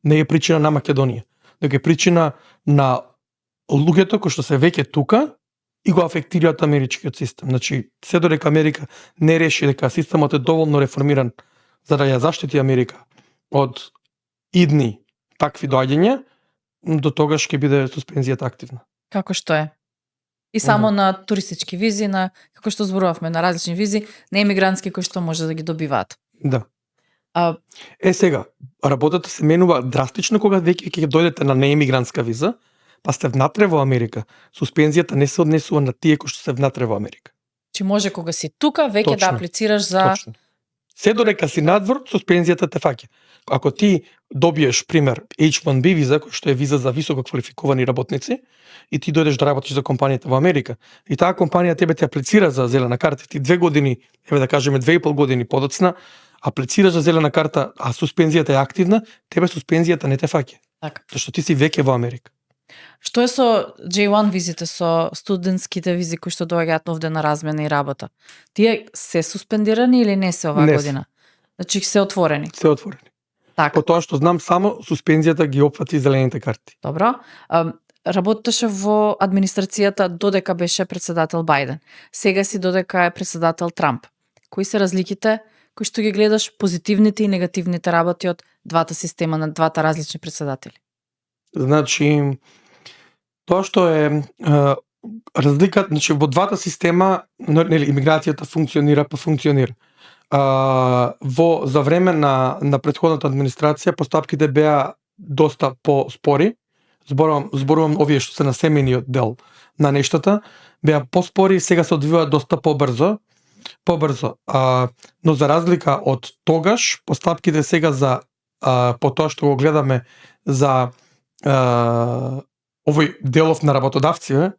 Не е причина на Македонија. Дека е причина на луѓето кои што се веќе тука и го афектираат америчкиот систем. Значи, се додека Америка не реши дека системот е доволно реформиран за да ја заштити Америка од идни такви доаѓања, до тогаш ќе биде суспензијата активна. Како што е? И само на туристички визи, на како што зборувавме, на различни визи, неемигрантски кои што може да ги добиваат. Да. Сега, работата се менува драстично кога веќе ќе дојдете на неемигрантска виза, па сте внатре во Америка. Суспензијата не се однесува на тие кои што се внатре во Америка. Чи може кога си тука веќе да аплицираш за... Точно. Се додека си надвор, суспензијата те фаќа. Ако ти добиеш, пример, H1B виза, кој што е виза за високо квалификовани работници, и ти дојдеш да работиш за компанијата во Америка, и таа компанија тебе те аплицира за зелена карта, ти 2 години, да кажеме 2,5 години подоцна, аплицираш за зелена карта, а суспензијата е активна, тебе суспензијата не те фаќа. Така. Зашто ти си веќе во Америка. Што е со J1 визите, со студентските визи кои што доаѓаат овде на размена и работа? Тие се суспендирани или не се оваа година? Значи се отворени? Се отворени. Така. По тоа што знам, само суспензијата ги опфати зелените карти. Добро. Работеше во администрацијата додека беше председател Бајден. Сега си додека е председател Трамп. Кои се разликите кои што ги гледаш позитивните и негативните работи од двата система на двата различни председатели? Значи, тоа што е разлика, значи во двата система, нели, имиграцијата функционира. За време на претходната администрација постапките беа доста поспори. Зборувам овие што се на семејниот дел на нештата, беа поспори, сега се одвиваат доста побрзо. Но за разлика од тогаш, постапките сега по тоа што го гледаме за овој делов на работодавците,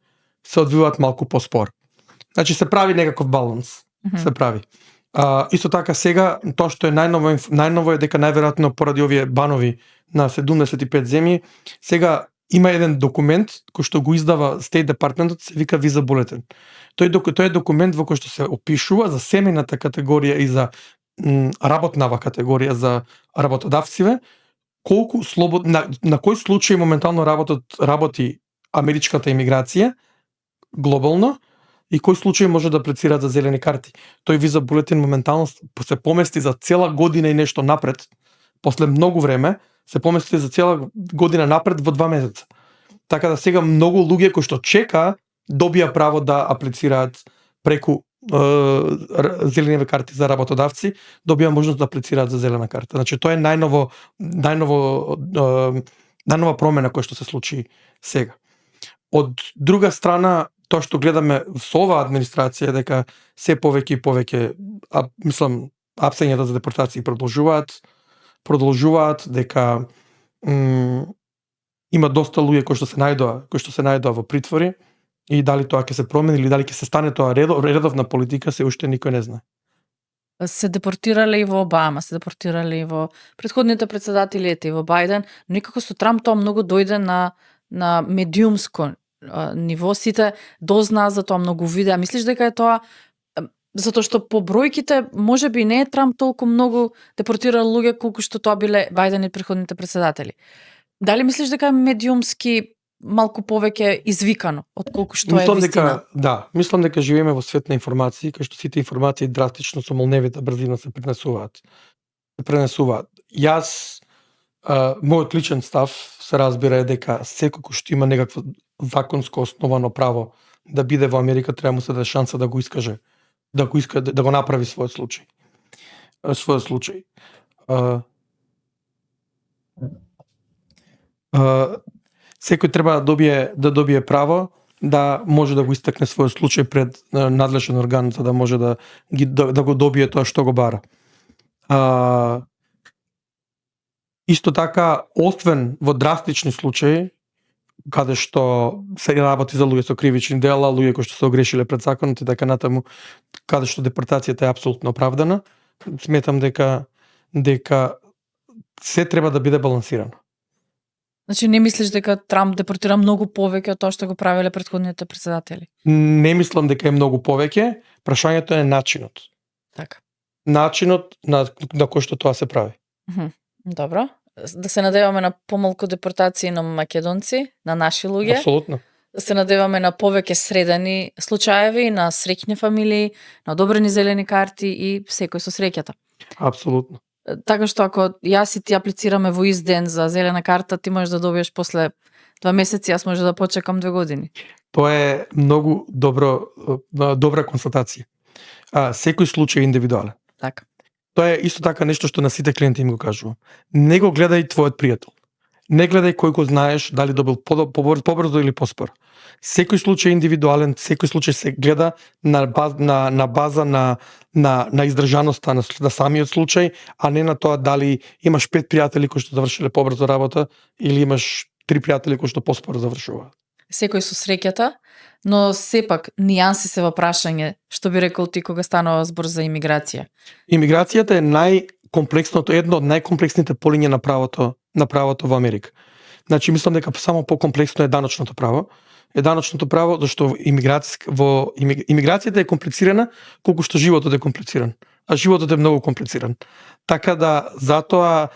се одвиваат малку поспор. Значи се прави некаков баланс. Се прави. Исто така сега, тоа што е најново е дека најверојатно поради овие банови на 75 земји, сега има еден документ кој што го издава State Department, се вика Visa Bulletin. Тој е документ во кој што се опишува за семејната категорија и за работнава категорија за работодавците, колку на кој случај моментално работи америчката имиграција глобално и кој случај може да аплицираат за зелени карти. Тој Visa Bulletin моментално се помести за цела година и нешто напред, после многу време, се помести за цела година напред во 2 месеца. Така да сега многу луѓе кои што чека добија право да аплицираат преку зелени карти за работодавци, добија можност да аплицираат за зелена карта. Значи тоа е најнова промена која што се случи сега. Од друга страна, тоа што гледаме со оваа администрација е дека се повеќе и повеќе, апсењата за депортации продолжуваат, дека има доста луѓе кои што се најдоа во притвори, и дали тоа ќе се промени или дали ќе се стане тоа редовна политика, се уште никој не знае. Се депортирале и во Обама, се депортирале и во претходните председатели, и во Бајден, но никако со Трамп тоа многу дојде на медиумско ниво, сите дознаа за тоа, многу видеа. Мислиш дека е тоа затоа што по бројките можеби не е Трамп толку многу депортирал луѓе колку што тоа биле Бајден и претходните председатели? Дали мислиш дека е медиумски малку повеќе извикано од колку што е вистина? Мислам дека живееме во свет на информации, кај што сите информации драстично со молневита брзина се пренесуваат. Јас, мојот личен став се разбира е дека секој кој што има некакво законско основано право да биде во Америка, треба му се даде шанса да го искаже, да го направи својот случај. Секој треба да добие право да може да го истакне својот случај пред надлежен орган, за да може да го добие тоа што го бара. Исто така, освен во драстични случаи, каде што се работи за луѓе со кривични дела, луѓе кои што се огрешиле пред законот и така натаму, каде што депортацијата е апсолутно оправдана, сметам дека се треба да биде балансирано. Значи не мислиш дека Трамп депортира многу повеќе од тоа што го правеле претходните председатели? Не мислам дека е многу повеќе, прашањето е начинот. Така. Начинот на кој што тоа се прави. Добро. Да се надеваме на помалку депортации на македонци, на наши луѓе. Апсолутно. Да се надеваме на повеќе средени случаеви, на среќни фамилии, на одобрени зелени карти и секој со среќата. Апсолутно. Така што ако јас и ти аплицираме во ист ден за зелена карта, ти можеш да добиеш после 2 месеци, јас може да почекам 2 години. Тоа е многу добра констатација. Секој случај е индивидуален. Така. Тоа е исто така нешто што на сите клиенти им го кажувам. Не го гледај твојот пријател. Не гледај кој го знаеш дали добил побрзо или поспоро. Секој случај е индивидуален, секој случај се гледа на база на издржаноста на самиот случај, а не на тоа дали имаш 5 пријатели кои што завршиле побрзо работа или имаш 3 пријатели кои што поспоро завршуваат. Секој со среќата, но сепак нијанси се во прашање, што би рекол ти кога станува збор за имиграција? Имиграцијата е едно од најкомплексните полиња на правото во Америка. Значи мислам дека само покомплексно е даночното право. Зашто имиграцијата е комплицирана колку што животот е комплициран. А животот е многу комплициран. Така да затоа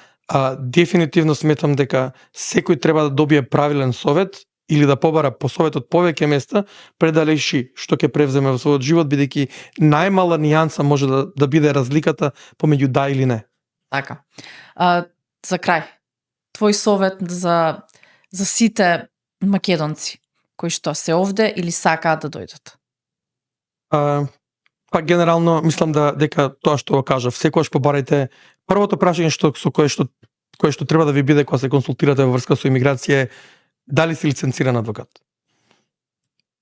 Дефинитивно сметам дека секој треба да добие правилен совет или да побара по совет од повеќе места пред да реши што ќе превземе во својот живот, бидејќи најмала нијанса може да биде разликата помеѓу да или не. Така. За крај, твој совет за сите македонци кои што се овде или сакаат да дојдат? Па генерално мислам дека тоа што го кажав, секогаш побарајте првото прашање кое што треба да ви биде кога се консултирате во врска со имиграција е дали си лиценциран адвокат.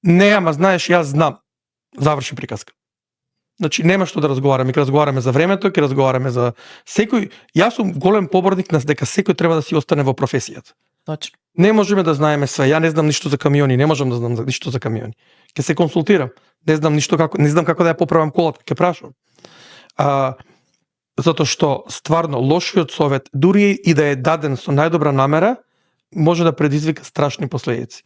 Не, ама знаеш, јас знам. Заврши приказка. Значи нема што да разговараме, ќе разговараме за времето, ќе разговараме за секој. Јас сум голем поборник на дека секој треба да си остане во професијата. Точно. Не можеме да знаеме све. Ја не знам ништо за камиони, не можам да знам ништо за камиони. Ќе се консултирам. Не знам како да ја поправам колата, ќе прашам. Затоа што стварно лошиот совет, дури и да е даден со најдобра намера, може да предизвика страшни последици.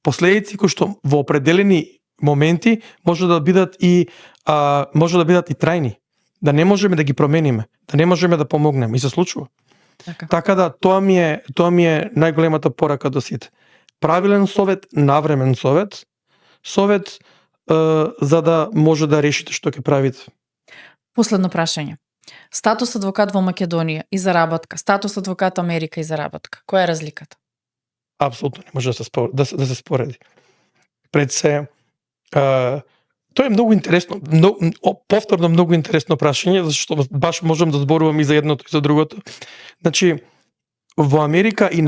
Последици кои што во определени моменти може да бидат и трајни. Да не можеме да ги промениме, да не можеме да помогнеме и се случува. Така да тоа ми е најголемата порака до сите. Правилен совет, навремен совет за да може да решите што ќе правите. Последно прашање. Статус адвокат во Македонија и заработка, статус адвокат Америка и заработка. Која е разликата? Апсолутно не може да се спореди. Пред се тоа е многу интересно, повторно многу интересно прашање, зашто баш можам да зборувам и за едното и за другото. Значи, во Америка и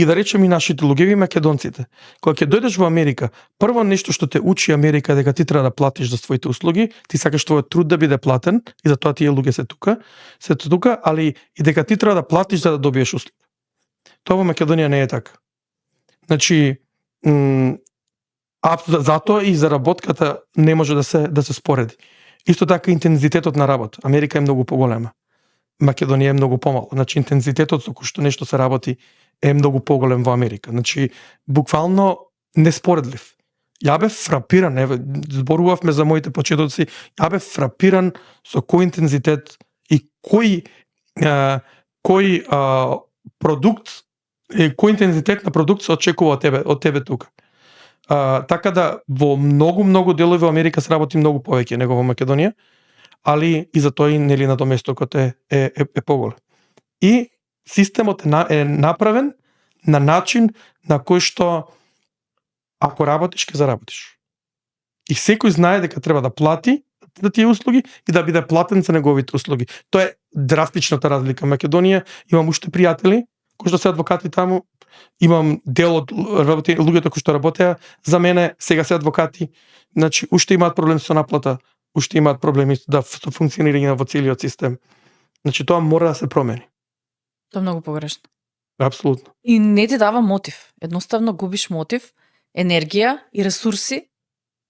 да речем и нашите луѓеви македонците, кога ќе дојдеш во Америка, прво нешто што те учи Америка е дека ти треба да платиш за своите услуги, ти сакаш твојот труд да биде платен и затоа тие луѓе се тука, али и дека ти треба да платиш за да добиеш услуги. Тоа во Македонија не е така. Значи, затоа и заработката не може да се спореди. Исто така интензитетот на работа. Америка е многу поголема. Македонија е многу помало. Значи интензитетот со кој што нешто се работи е многу поголем во Америка. Значи буквално неспоредлив. Ја бев фрапиран, зборувавме за моите почетоци, ја бев фрапиран со кој интензитет и кој продукт, кој интензитет на продукт се очекува од тебе тука. Така да во многу делови во Америка се работи многу повеќе него во Македонија, али и затоа и нели надоместокот е поголем. И системот е направен на начин на кој што ако работиш, ќе заработиш. И секој знае дека треба да плати за тие услуги и да биде платен за неговите услуги. Тоа е драстичната разлика. Македонија имам уште пријатели кои што се адвокати таму, имам дел од луѓето кои што работеа за мене, сега се адвокати, значи уште имаат проблем со наплата, уште имаат проблеми со функционирање во целиот систем. Значи тоа мора да се промени. Тоа е многу погрешно. Апсолутно. И не ти дава мотив. Едноставно губиш мотив, енергија и ресурси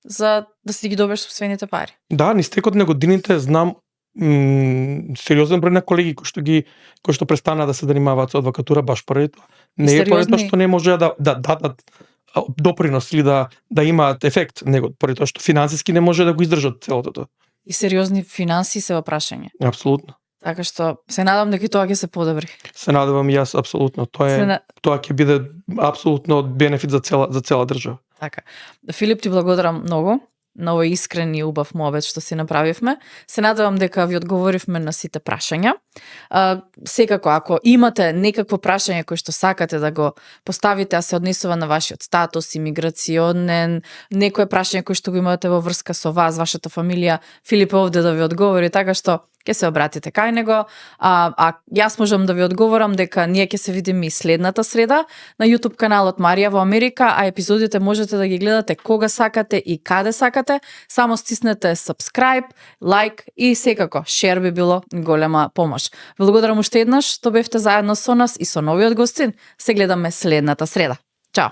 за да си ги добиеш сопствените пари. Да, низ текот на годините знам сериозен број на колеги кои што престана да се занимаваат со адвокатура баш поради тоа. Не е поради тоа што не може да дадат допринос или да имаат ефект, него поради тоа што финансиски не може да го издржат целото тоа. И сериозни финанси се во прашање. Апсолутно. Така што се надам дека тоа ќе се подобри. Се надевам и јас апсолутно. Тоа ќе биде апсолутно бенефит за цела држава. Така. Филип, ти благодарам многу на овој искрен и убав муабет што си направивме. Се надевам дека ви одговоривме на сите прашања. Секако, ако имате некакво прашање кој што сакате да го поставите, а се однесува на вашиот статус, имиграционен, некое прашање кој што го имате во врска со вас, вашата фамилија, Филип е овде да ви одговори, така што ќе се обратите кај него. А јас можам да ви одговорам дека ние ќе се видиме и следната среда на YouTube каналот Марија во Америка, а епизодите можете да ги гледате кога сакате и каде сакате. Само стиснете subscribe, like и секако share би било голема помош. Благодарам уште еднаш што бевте заедно со нас и со новиот гостин. Се гледаме следната среда. Чао!